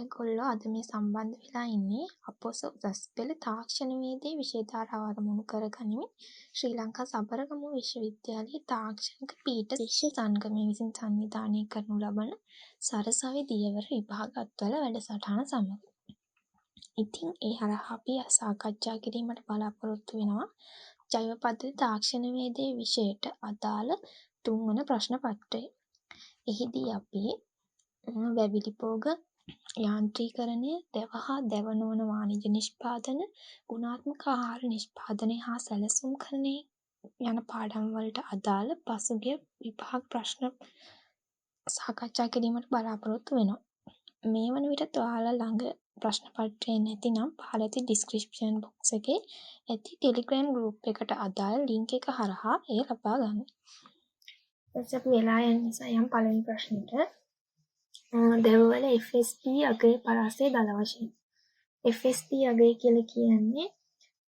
ඔයගොල්ලෝ අද මේ සම්බන්ධ වෙලා ඉන්නේ අපොස උසස් පෙළ තාක්ෂණවේදී විෂය ධාරාව අරමුණු කරගනිමින් ශ්‍රී ලංකා සබරගමු විශ්වවිද්‍යාලයේ තාක්ෂණික පීඨ ශිෂ්‍ය සංගමය විසින් සංවිධානය කරනු ලබන සරසවි දියවර විභාගත්වල වැඩසටහන සමග. ඉතින් ඒ හරහා අපි සාකච්ඡා කිරීමට බලාපොරොත්තු වෙනවා ජෛව පද්ධති තාක්ෂණවේදී විෂයට අදාළ 3 වන ප්‍රශ්න පත්‍රය. එහිදී අපි වැවිලි පෝග යාන්ත්‍රීකරණය, දැව හා දැව නොවන වාණිජ නිෂ්පාදන, ගුණාත්මක ආහාර නිෂ්පාදනය හා සැලසුම්කරණය යන පාඩම් වලට අදාළ පසුගිය විභාග ප්‍රශ්න සාකච්ඡා කිරීමට බලාපොරොත්තු වෙනවා. මේ වන විට ඔයාලා ළඟ ප්‍රශ්න පත්‍රය නැතිනම් පහළ ඇති ඩිස්ක්‍රිප්ෂන් බොක්ස් එකේ ඇති ටෙලිග්‍රෑම් ගෲප් එකට අදාළ ලින්ක් එක හරහා එය ලබා ගන්න. ඊට අපි වෙලා යන නිසා යම් පළවෙනි ප්‍රශ්නෙට දැවවල FSP අගය පරාසය දල වශයෙන්. FSP අගය කියලා කියන්නේ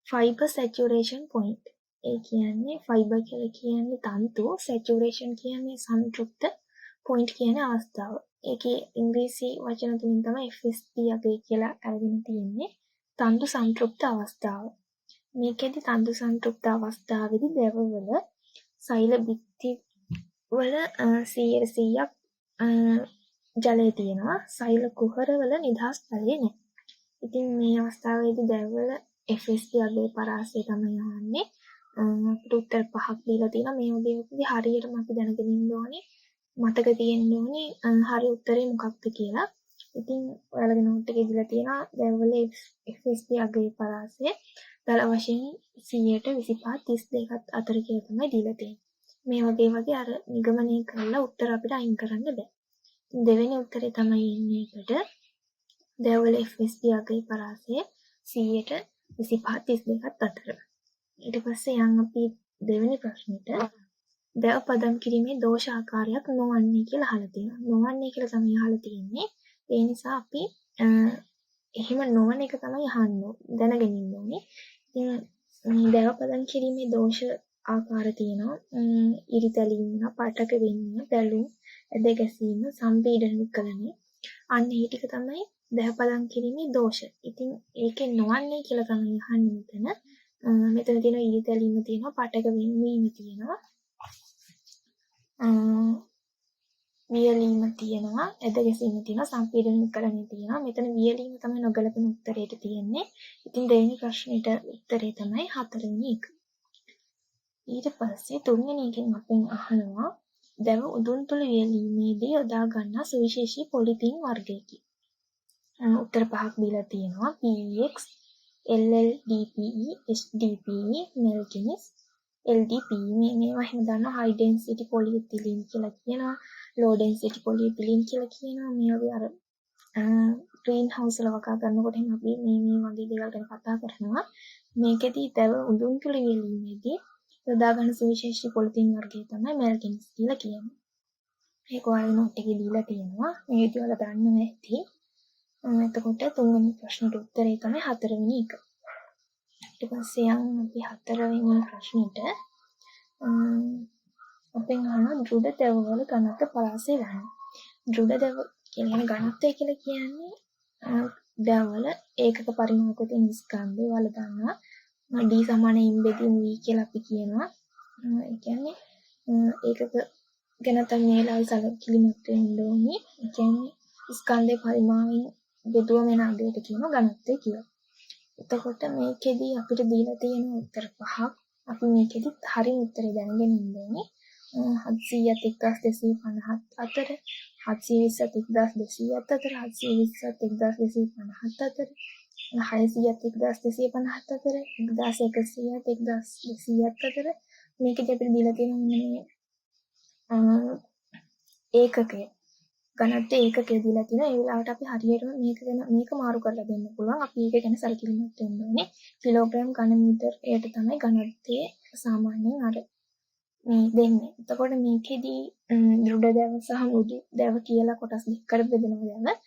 fiber saturation point. ඒ කියන්නේ fiber කියලා කියන්නේ තන්තු, saturation කියන්නේ සංතෘප්ත, point කියන්නේ අවස්ථාව. ඒකේ ඉංග්‍රීසි වචන තුنين තමයි FSP අගය කියලා අරගෙන තියෙන්නේ. තන්තු සංතෘප්ත අවස්ථාව. මේකෙදි තන්තු සංතෘප්ත අවස්ථාවේදී දැවවල සෛල බිත්ති වල 100%ක් ජලය තියෙනවා. සෛල කුහරවල නිදහස් ජලය නැහැ. ඉතින් මේ අවස්ථාවේදී දැවවල FSP අගය පරාසය තමයි අහන්නේ. අපිට උත්තර 5ක් දීලා තියෙනවා. මේ වගේදී හරියටම අපි දැනගෙන ඉන්න ඕනේ, මතක තියෙන්න ඕනේ හරි උත්තරේ මොකක්ද කියලා. ඉතින් ඔයාලගේ නෝට් එකේ දීලා තියෙනවා දැවවල FSP අගය පරාසය දල වශයෙන් 125-32ක් අතර කියලා තමයි දීලා තියෙන්නේ. මේ වගේ අර නිගමනය කරලා උත්තර අපිට අයින් කරන්න බෑ. දෙවෙනි උත්තරේ තමයි එන්නේ එකට දැවවල FSP අගය පරාසය 125-32ක් අතර. ඊට පස්සේ යන් අපි දෙවෙනි ප්‍රශ්නෙට දැව පදම් කිරීමේ දෝෂ ආකාරයක් නොවන්නේ කියලා අහලා තියෙනවා. නොවන්නේ කියලා තමයි අහලා තියෙන්නේ. ඒ නිසා අපි එහෙම නොවන එක තමයි අහන්න දැනගෙන ඉන්න ඕනේ. ඉතින් මේ දැව පදම් කිරීමේ දෝෂ ආකාර තියෙනවා. ඉරිතැලීම, පටක වෙන්න, බැලුම්, ඇද ගැසීම, සම්පීඩන විකලනය. අන්න ඒ ටික තමයි දැව පදම් කිරීමේ දෝෂ. ඉතින් ඒකේ නොවන්නේ කියලා තමයි අහන්නේ මෙතන. මෙතන තියෙනවා ඉරිතැලීම තියෙනවා, පටක වෙන්වීම තියෙනවා. වියලීම තියෙනවා, ඇද ගැසීම තියෙනවා, සම්පීඩන විකලනය තියෙනවා. මෙතන වියලීම තමයි නොගැලපෙන උත්තරයට තියෙන්නේ. ඉතින් දෙවෙනි ප්‍රශ්නෙට උත්තරේ තමයි 4 වෙනි එක. ඊට පස්සේ 3 වෙනි එකෙන් අපෙන් අහනවා දැව උදුන් තුළ වියලීමේදී යොදා ගන්නා සුවිශේෂී පොලිතීන් වර්ගයකි. උත්තර 5ක් දීලා තියෙනවා. PEX, LLDPE, HDPE, Melkenis, LDPE. මේවා එහෙම දන්නවා. high density polyethylene කියලා කියනවා. low density polyethylene කියලා කියනවා. මේ වගේ අර green house වල වගා ගන්නකොට එහෙනම් අපි මේ වගේ දේවල් ගැන කතා කරනවා. මේකෙදි දැව උදුන් තුළ වියලීමේදී යොදා ගන්න සුවිශේෂී පොලිතීන් වර්ගය තමයි Melkenis කියලා කියන්නේ. ඒක ඔයාලගේ නෝට් එකේ දීලා තියෙනවා. මේ විදිහට ඔයාලා දන්නව ඇති. එතකොට 3 වෙනි ප්‍රශ්නට උත්තරේ තමයි 4 වෙනි එක. ඊට පස්සේ යන් අපි 4 වෙනි ප්‍රශ්නෙට අපෙන් අහන දෘඩ දැවවල ඝනත්ව පරාසය වෙනවා. දෘඩ දැව කියන්නේ ඝනත්වය කියලා කියන්නේ දැවවල ඒකක පරිමාණයක තියෙන ස්කන්ධය වල දන්නවා. D සමාන m/v කියලා අපි කියනවා. ඒ කියන්නේ ඒකක ගැන තමයි මේ වෙලාවේ සැලකිලිමත් වෙන්න ඕනේ. ඒ කියන්නේ ස්කන්ධේ පරිමාණයෙන් බෙදුවම එන අගයට කියනවා ඝනත්වය කියලා. එතකොට මේකෙදි අපිට දීලා තියෙන උත්තර 5ක්. අපි මේකෙදි හරිය උත්තරේ දැනගෙන ඉන්න ඕනේ. 700ත් 1250ත් අතර, 720ත් 1200ත් අතර, 720ත් 1250ත් අතර, 600ත් 1250ත් අතර, 1100ත් 1200ත් අතර. මේකෙදි අපිට දීලා තියෙන මේ ඒකකය ඝනත්වය ඒකකය දීලා තියෙනවා. ඒ වෙලාවට අපි හරියටම මේක මාරු කරලා දෙන්න පුළුවන්. අපි ඒක ගැන සැලකිලිමත් වෙන්න ඕනේ. කිලෝග්‍රෑම් ඝන මීටරයට තමයි ඝනත්වය සාමාන්‍යයෙන් අර මේ දෙන්නේ. එතකොට මේකෙදි දෘඩ දැව සහ මෘදු දැව කියලා කොටස් දෙකකට බෙදෙනවා දැව.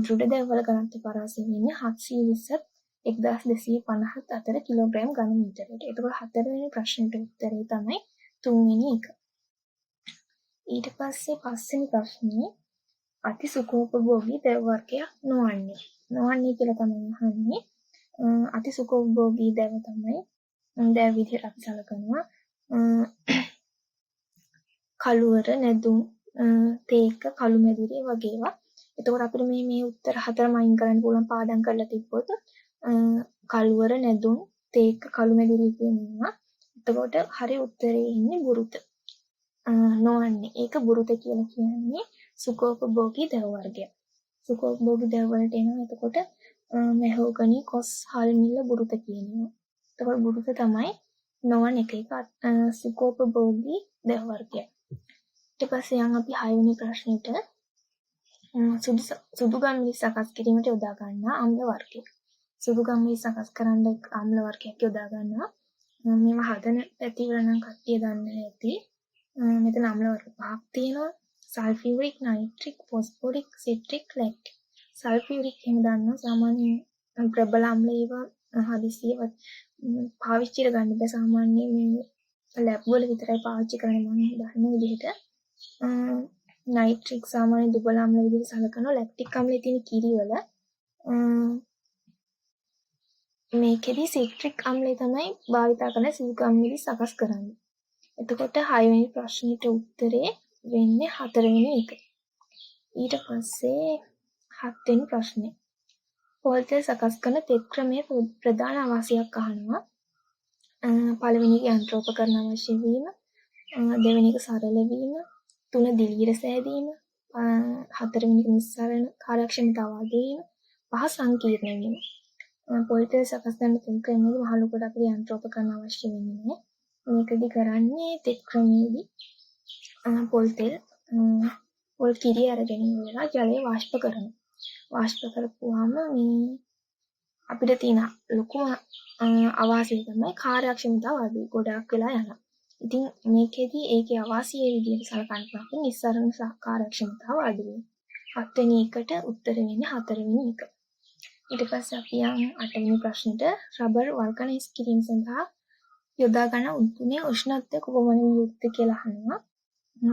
දෘඩ දැව වල ඝනත්ව පරාසය වෙන්නේ 720ත් 1250ත් අතර කිලෝග්‍රෑම් ඝන මීටරයට. එතකොට 4 වෙනි ප්‍රශ්නෙට උත්තරේ තමයි 3 වෙනි එක. ඊට පස්සේ 5 වෙනි ප්‍රශ්නේ අති සුඛෝපභෝගී ද්‍රව්‍ය වර්ගයක් නොවන්නේ. නොවන්නේ කියලා තමයි අහන්නේ. අති සුඛෝපභෝගී ද්‍රව්‍ය තමයි දැන් විදිහට අපි සලකනවා කළුවර නැදුම් තේක කළු මැදිරිය වගේ ඒවා. එතකොට අපිට මේ උත්තර හතරම අයින් කරන්න පුළුවන් පාඩම් කරලා තිබ්බොත් කළුවර නැදුම් තේක කළු මැදිරිය කියනවා. එතකොට හරි උත්තරේ ඉන්නේ බුරුත. නොවන්නේ. ඒක බුරුත කියලා කියන්නේ සුඛෝපභෝගී ද්‍රව්‍ය වර්ගයක්. සුඛෝපභෝගී ද්‍රව්‍ය වලට එනවා. එතකොට මෙහෝගනි කොස් හල් මිල බුරුත කියනවා. එතකොට බුරුත තමයි නොවන එක සුඛෝපභෝගී ද්‍රව්‍ය වර්ගයක්. ඊට පස්සේ යන් අපි 6 වෙනි ප්‍රශ්නෙට සුදු ගම්මිරි සකස් කිරීමට යොදා ගන්නා අම්ල වර්ගය. සුදු ගම්මිරි සකස් කරන්න අම්ල වර්ගයක් යොදා ගන්නවා. මේවා හදන පැතිවල නම් කට්ටිය දන්නේ නැති. මෙතන අම්ල වර්ග පහක් තියෙනවා. Sulphuric, nitric, phosphoric, citric, lactic. Sulphuric එහෙම දන්නවා. සාමාන්‍යයෙන් ප්‍රබල අම්ල ඒවා හදිසියෙ පාවිච්චි කරගන්න බෑ. සාමාන්‍යයෙන් මේ ලැබ් වල විතරයි පාවිච්චි කරන්නේ මම දන්න විදිහට. නයිට්‍රික් සාමාන්‍ය දුබල අම්ල විදිහට සලකනවා. ලැක්ටික් අම්ලයේ තියෙන කිරිවල මේකෙදි සිට්‍රික් අම්ලය තමයි භාවිතා කරන සුදු ගම්මිරි සකස් කරන්නේ. එතකොට 6 වෙනි ප්‍රශ්නෙට උත්තරේ වෙන්නේ 4 වෙනි එක. ඊට පස්සේ 7 වෙනි ප්‍රශ්නේ. පොල් තෙල් සකස් කරන තෙත් ක්‍රමයේ ප්‍රධාන අවාසියක් අහනවා. පළවෙනි එක යන්ත්‍රෝපකරණ අවශ්‍ය වීම, දෙවෙනි එක සරල වීම, 3 දිලීර සෑදීම, 4 වෙනි එක නිස්සාරණ කාර්යක්ෂමතාව අඩු වීම, 5 සංකීර්ණ වීම. පොල් තෙල් සකස් කරන තෙත් ක්‍රමයේදී මහ ලොකුට අපිට යන්ත්‍රෝපකරණ අවශ්‍ය වෙන්නේ නැහැ. මේකදී කරන්නේ තෙත් ක්‍රමයේදී පොල් කිරි අරගෙන ඉවරලා ජලය වාෂ්ප කරනවා. වාෂ්ප කරපුවාම මේ අපිට තියෙන ලොකුම අවාසිය තමයි කාර්යක්ෂමතාව අඩුයි. ගොඩක් වෙලා යනවා. ඉතින් මේකෙදි ඒකේ අවාසිය විදිහට සලකන්න පුළුවන් නිස්සාරණ කාර්යක්ෂමතාව අඩුයි. 7 වෙනි එකට උත්තර වෙන්නේ 4 වෙනි එක. ඊට පස්සේ අපි යමු 8 වෙනි ප්‍රශ්නෙට. රබර් වල්කනයිස් කිරීම සඳහා යොදා ගන්න උද්දුමේ උෂ්ණත්වය කොපමණ යුක්තද කියලා අහනවා.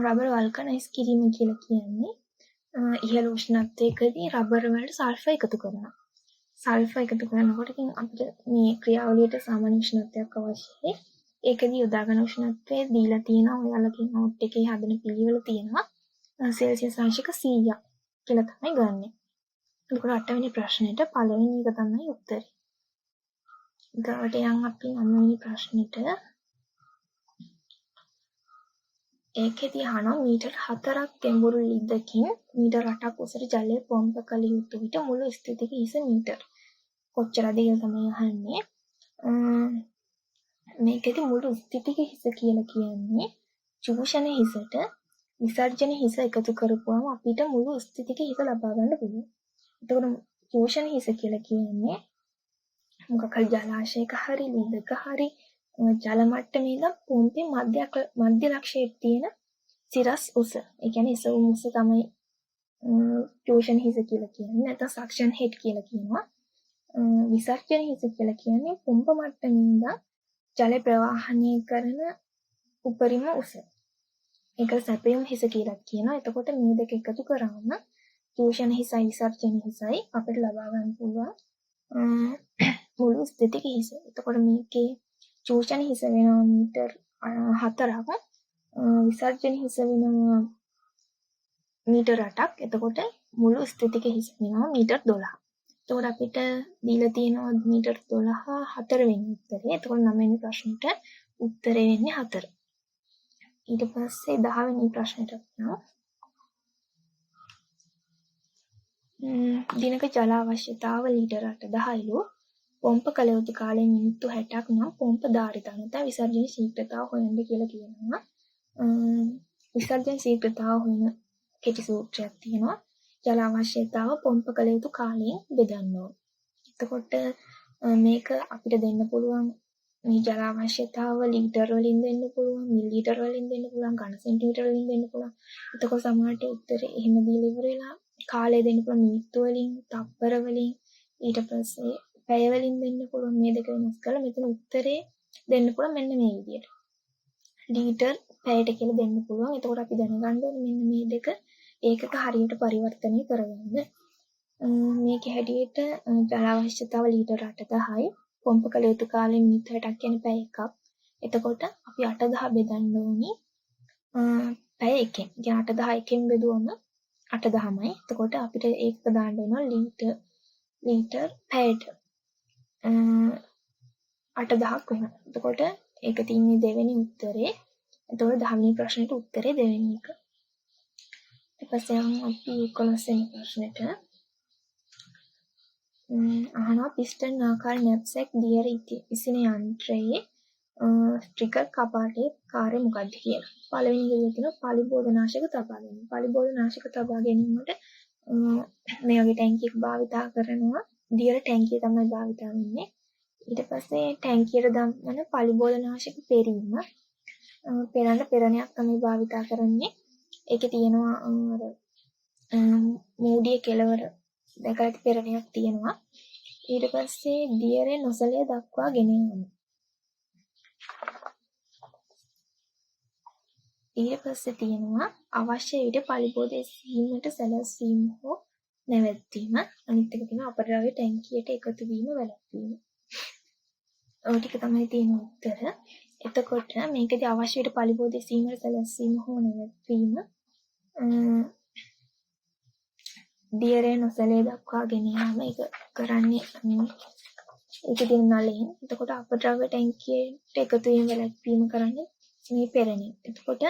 රබර් වල්කනයිස් කිරීම කියලා කියන්නේ ඉහළ උෂ්ණත්වයකදී රබර් වලට සල්ෆර් එකතු කරනවා. සල්ෆර් එකතු කරනකොට ඉතින් අපිට මේ ක්‍රියාවලියට සාමාන්‍ය උෂ්ණත්වයක් අවශ්‍යයි. ඒකදී යොදා ගන්න උෂ්ණත්වය දීලා තියෙනවා. ඔයාලගේ නෝට් එකේ හදන පිළිවෙල තියෙනවා. සෙල්සියස් අංශක 100ක් කියලා තමයි ගන්නෙ. එතකොට 8 වෙනි ප්‍රශ්නෙට පළවෙනි එක තමයි උත්තරේ. ඊට යන් අපි 9 වෙනි ප්‍රශ්නෙට ඒකෙදී අහනවා මීටර් 4ක් ගැඹුරු ලිද්දකින් මීටර් 8ක් උසට ජලය පොම්ප කළ යුතු විට මුළු ස්ථිතික හිස මීටර් කොච්චරද කියලා තමයි අහන්නේ. මේකෙදී මුළු ස්ථිතික හිස කියලා කියන්නේ චූෂණ හිසට විසර්ජන හිස එකතු කරපුවම අපිට මුළු ස්ථිතික හිස ලබා ගන්න පුළුවන්. එතකොට චූෂණ හිස කියලා කියන්නේ මොකක් හරි ජලාශයක හරි ලිඳක හරි ජල මට්ටමේ ඉඳන් පොම්පේ මධ්‍ය ලක්ෂයේ තියෙන සිරස් උස. ඒ කියන්නේ ඉසවුම් උස තමයි චූෂණ හිස කියලා කියන්නේ. නැත්නම් සක්ෂන් හෙඩ් කියලා කියනවා. විසර්ජන හිස කියලා කියන්නේ පොම්ප මට්ටමේ ඉඳන් ජල ප්‍රවාහනය කරන උපරිම උස. ඒක සැපයුම් හිස කියලා කියනවා. එතකොට මේ දෙක එකතු කරාම චූෂණ හිසයි විසර්ජන හිසයි අපිට ලබා ගන්න පුළුවන් මුළු ස්ථිතික හිස. එතකොට මේකේ චූෂණ හිස වෙනවා මීටර් 4ක්, විසර්ජන හිස වෙනවා මීටර් 8ක්. එතකොට මුළු ස්ථිතික හිස වෙනවා මීටර් 12. එතකොට අපිට දීලා තියෙනවා මීටර් 12 4 වෙනි උත්තරේ. එතකොට 9 වෙනි ප්‍රශ්නෙට උත්තරේ වෙන්නේ 4. ඊට පස්සේ 10 වෙනි ප්‍රශ්නෙට යනවා. දිනක ජල අවශ්‍යතාව ලීටර් 810ලු. පොම්ප කළ යුතු කාලය මිනිත්තු 60ක් නම් පොම්ප ධාරිතාවත විසර්ජන ශීඝ්‍රතාව හොයන්න කියලා කියනවා. විසර්ජන ශීඝ්‍රතාව හොයන කෙටි සූත්‍රයක් තියෙනවා. ජල අවශ්‍යතාව පොම්ප කළ යුතු කාලයෙන් බෙදන්න ඕන. එතකොට මේක අපිට දෙන්න පුළුවන් මේ ජල අවශ්‍යතාව ලීටර් වලින් දෙන්න පුළුවන්, මිලිලීටර් වලින් දෙන්න පුළුවන්, ඝන සෙන්ටිමීටර් වලින් දෙන්න පුළුවන්. එතකොට සමහරට උත්තරේ එහෙම දීලා ඉවර වෙලා කාලය දෙන්න පුළුවන් මිනිත්තු වලින්, තප්පර වලින්, ඊට පස්සේ පැය වලින් දෙන්න පුළුවන්. මේ දෙක වෙනස් කරලා මෙතන උත්තරේ දෙන්න පුළුවන් මෙන්න මේ විදියට. ලීටර් පැයට කියලා දෙන්න පුළුවන්. එතකොට අපි දැනගන්න ඕනේ මෙන්න මේ දෙක ඒකක හරියට පරිවර්තනය කරගන්න. මේක හැටියට ජල අවශ්‍යතාව ලීටර් 8,000යි. පොම්ප කළ යුතු කාලය මිනිත්තු 60ක් කියන්නේ පැය එකක්. එතකොට අපි 8,000 බෙදන්න ඕනි පැය එකෙන්. ඉතින් 8,000 එකෙන් බෙදුවම 8,000යි. එතකොට අපිට ඒක දාන්න වෙනවා ලීටර් පැයට 8,000ක් වෙනවා. එතකොට ඒක තියෙන්නේ දෙවෙනි උත්තරේ. එතකොට 10 වෙනි ප්‍රශ්නෙට උත්තරේ දෙවෙනි එක. ඊට පස්සේ අපි 11 වෙනි ප්‍රශ්නෙට අහනවා පිස්ටන් ආකාර නැප්සැක් දියර ඉසින යන්ත්‍රයේ ට්‍රිගර් කපාටේ කාර්යය මොකක්ද කියලා. පළවෙනි එකේ තියෙනවා පලිබෝධනාශක තබා ගැනීම. පලිබෝධනාශක තබා ගැනීමට මේ වගේ ටැංකියක් භාවිතා කරනවා. දියර ටැංකිය තමයි භාවිතා වෙන්නේ. ඊට පස්සේ ටැංකියට දමන පලිබෝධනාශක පෙරීම පෙරන්න පෙරණයක් තමයි භාවිතා කරන්නේ. ඒකේ තියෙනවා මූඩිය කෙලවර දැකලා ඇති පෙරණයක් තියෙනවා. ඊට පස්සේ දියරේ නොසලය දක්වා ගෙන යනවා. ඊට පස්සේ තියෙනවා අවශ්‍ය විට පලිබෝධය සීමට සැලැස්වීම හෝ නැවැත්වීම. අනිත් එක තියෙනවා අපද්‍රව්‍ය ටැංකියට එකතු වීම වැළැක්වීම. ඔය ටික තමයි තියෙන උත්තර. එතකොට මේකදී අවශ්‍ය විට පලිබෝධය සීමට සැලැස්වීම හෝ නැවැත්වීම දියරේ නොසලය දක්වා ගෙන යාම ඒක කරන්නේ ඒකේ තියෙන නලයෙන්. එතකොට අපද්‍රව්‍ය ටැංකියට එකතු වීම වැළැක්වීම කරන්නේ මේ පෙරණිය. එතකොට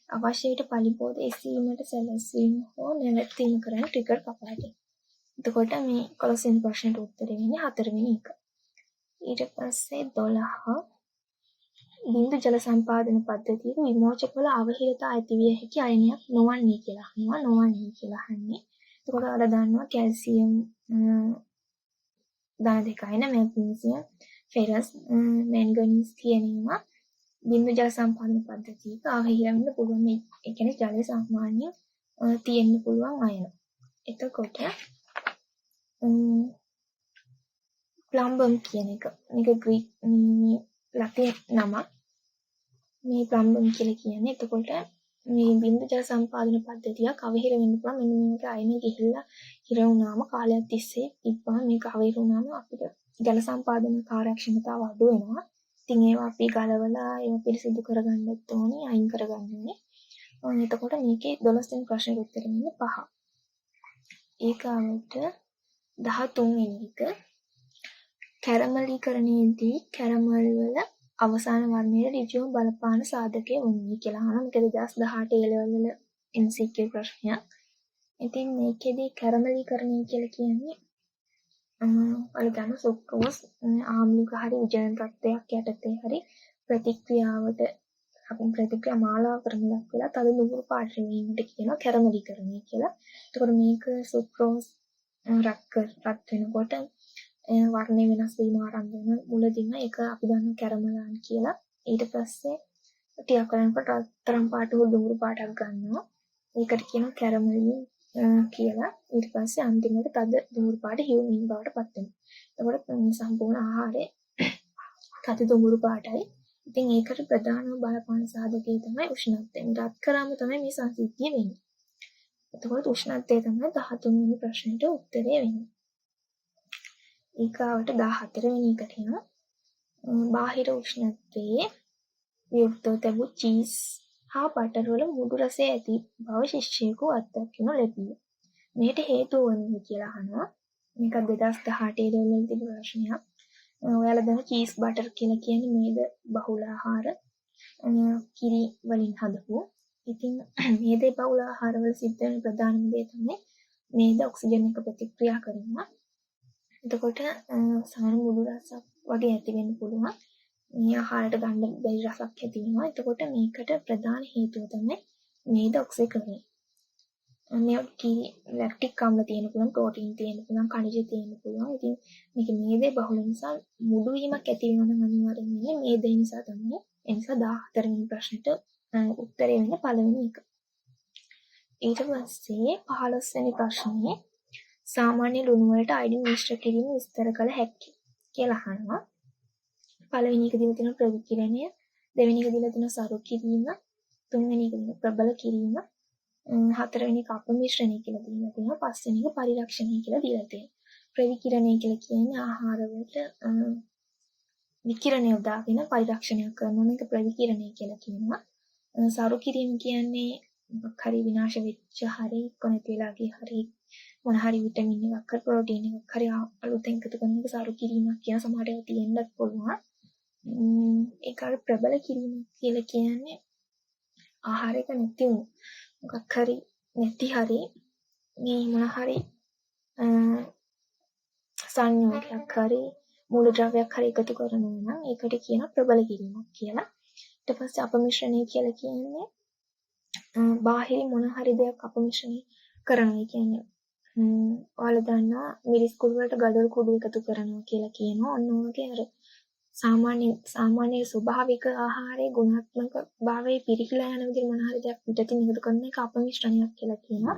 අවශ්‍ය විට පලිබෝධ එසීමට සැලැස්වීම හෝ නැවැත්වීම කරන ට්‍රිගර් කපාටේ. එතකොට මේ 11 වෙනි ප්‍රශ්නෙට උත්තරේ වෙන්නේ 4 වෙනි එක. ඊට පස්සේ 12 බින්දු ජල සම්පාදන පද්ධතියක විමෝචකවල අවහිරතා ඇතිවිය හැකි අයනයක් නොවන්නේ කියලා අහනවා. නොවන්නේ කියලා අහන්නේ. එතකොට ඔයාලා දන්නවා කැල්සියම් ධන දෙකයින මැග්නීසියම් ෆෙරස් මැන්ගනීස් කියන ඒවා බින්දු ජල සම්පාදන පද්ධතියක අවහිර වෙන්න පුළුවන්. ඒ කියන්නේ ජලය සාමාන්‍යයෙන් තියෙන්න පුළුවන් අයන. එතකොට ප්ලම්බම් කියන එක මේක ග්‍රීක ලතින් නමක්. මේ ප්ලම්බම් කියලා කියන්නේ එතකොට මේ බින්දු ජල සම්පාදන පද්ධතියක් අවහිර වෙන්න පුළුවන්. මෙන්න මේක අයන ගිහිල්ලා හිර වුණාම කාලයක් තිස්සේ ඉබ්බා මේක අවහිර වුණාම අපිට ජල සම්පාදන කාර්යක්ෂමතාව අඩු වෙනවා. ඉතින් ඒවා අපි ගලවලා ඒවා පිරිසිදු කරගන්නත් ඕනේ, අයින් කරගන්න ඕනේ. එතකොට මේකේ 12 වෙනි ප්‍රශ්නෙට උත්තර වෙන්නේ 5. ඒකවට 13 වෙනි එක කැරමලීකරණයේදී කැරමල් වල අවසාන වර්ණයේ ඍජුව බලපාන සාධකය වුණේ කියලා අහනවා. මේක 2018 A level වල MCQ ප්‍රශ්නයක්. ඉතින් මේකෙදි කැරමලීකරණය කියලා කියන්නේ අලුතම සුක්‍රෝස් ආම්ලික හරි විජනන තත්ත්වයක් යටතේ හරි ප්‍රතික්‍රියාවට අපි ප්‍රතික්‍රියා මාලාව කරන ලක් වෙලා තද දුඹුරු පාට වීමට කියනවා කැරමලීකරණය කියලා. එතකොට මේක සුක්‍රෝස් රත් වෙනකොට වර්ණය වෙනස් වීම ආරම්භ වෙන මුලදීම ඒක අපි දන්නවා කැරමලාන් කියලා. ඊට පස්සේ ටිකක් කරනකොට රත්තරන් පාට හෝ දුඹුරු පාටක් ගන්නවා. ඒකට කියනවා කැරමලින් කියලා. ඊට පස්සේ අන්තිමට තද දුඹුරු පාට හියුමින් බවට පත් වෙනවා. එතකොට මේ සම්පූර්ණ ආහාරය තද දුඹුරු පාටයි. ඉතින් ඒකට ප්‍රධානම බලපාන සාධකය තමයි උෂ්ණත්වය. රත් කරාම තමයි මේ සංසිද්ධිය වෙන්නේ. එතකොට උෂ්ණත්වය තමයි 13 වෙනි ප්‍රශ්නෙට උත්තරය වෙන්නේ. ඊගාවට 14 වෙනි එකට එනවා. බාහිර උෂ්ණත්වයේ වියුක්තව තිබූ චීස් හා බටර් වල මුඩු රසය ඇති බව ශිෂ්‍යයෙකු අත්දැකීම ලැබිය. මේට හේතුව වන්නේ කියලා අහනවා. මේක 2018 වල තිබුණු ප්‍රශ්නයක්. ඔයාලා දන්න චීස් බටර් කියලා කියන්නේ මේද බහුල ආහාර කිරි වලින් හදපු. ඉතින් මේද බහුල ආහාර වල සිද්ධ වෙන ප්‍රධානම දේ තමයි මේද ඔක්සිජන් එක ප්‍රතික්‍රියා කරනවා. එතකොට සාමාන්‍ය මුඩු රසක් වගේ ඇති වෙන්න පුළුවන්. මේ ආහාරයට ගන්න බැරි රසක් ඇති වෙනවා. එතකොට මේකට ප්‍රධාන හේතුව තමයි මේද ඔක්සිකරණය. මේ ලැක්ටික් අම්ල තියෙන පුළුවන්, ප්‍රෝටීන් තියෙන පුළුවන්, ಖನಿජ තියෙන පුළුවන්. ඉතින් මේක මේදේ බහුල නිසා මුඩු වීමක් ඇති වෙනවා නම් අනිවාර්යෙන් වෙන්නේ මේදේ නිසා තමයි. ඒ නිසා 14 වෙනි ප්‍රශ්නෙට උත්තරය වෙන්නේ පළවෙනි එක. ඊට පස්සේ 15 වෙනි ප්‍රශ්නේ සාමාන්‍ය ලුණු වලට අයඩින් මිශ්‍ර කිරීම විස්තර කළ හැකි කියලා අහනවා. පළවෙනි එක දීලා තියෙන ප්‍රවිකිරණය, දෙවෙනි එක දීලා තියෙන සරු කිරීම, තුන්වෙනි එක දීලා ප්‍රබල කිරීම, හතරවෙනි එක අපමිශ්‍රණය කියලා දීලා තියෙනවා. පස්වෙනි එක පරිරක්ෂණය කියලා දීලා තියෙනවා. ප්‍රවිකිරණය කියලා කියන්නේ ආහාරවලට විකිරණය යොදාගෙන පරිරක්ෂණය කරනවා. මේක ප්‍රවිකිරණය කියලා කියනවා. සරු කිරීම කියන්නේ මොකක් හරි විනාශ වෙච්ච හරි කොනෙත් වෙලා ගිය හරි මොන හරි විටමින් එකක් හරි ප්‍රෝටීන් එකක් හරි අලුතෙන් එකතු කරන එක සරු කිරීමක් කියන සමහර ඒවා තියෙන්නත් පුළුවන්. ඒක අර ප්‍රබල කිරීමක් කියලා කියන්නේ ආහාරයක නැති වුණු මොකක් හරි නැති හරි මේ මොන හරි සංයෝගයක් හරි මූලද්‍රව්‍යයක් හරි එකතු කරනවා නම් ඒකට කියන ප්‍රබල කිරීමක් කියලා. ඊට පස්සේ අපමිශ්‍රණය කියලා කියන්නේ බාහිර මොන හරි දෙයක් අපමිශ්‍රණය කරනවා. කියන්නේ ඔයාලා දන්නවා මිරිස් කුඩු වලට ගඩොල් කුඩු එකතු කරනවා කියලා කියනවා. ඔන්න ඔයගේ අර සාමාන්‍ය ස්වභාවික ආහාරයේ ගුණාත්මක භාවයේ පිරිහිලා යන විදිහට මොන හරි දෙයක් පිටතින් එකතු කරන එක අපමිශ්‍රණයක් කියලා කියනවා.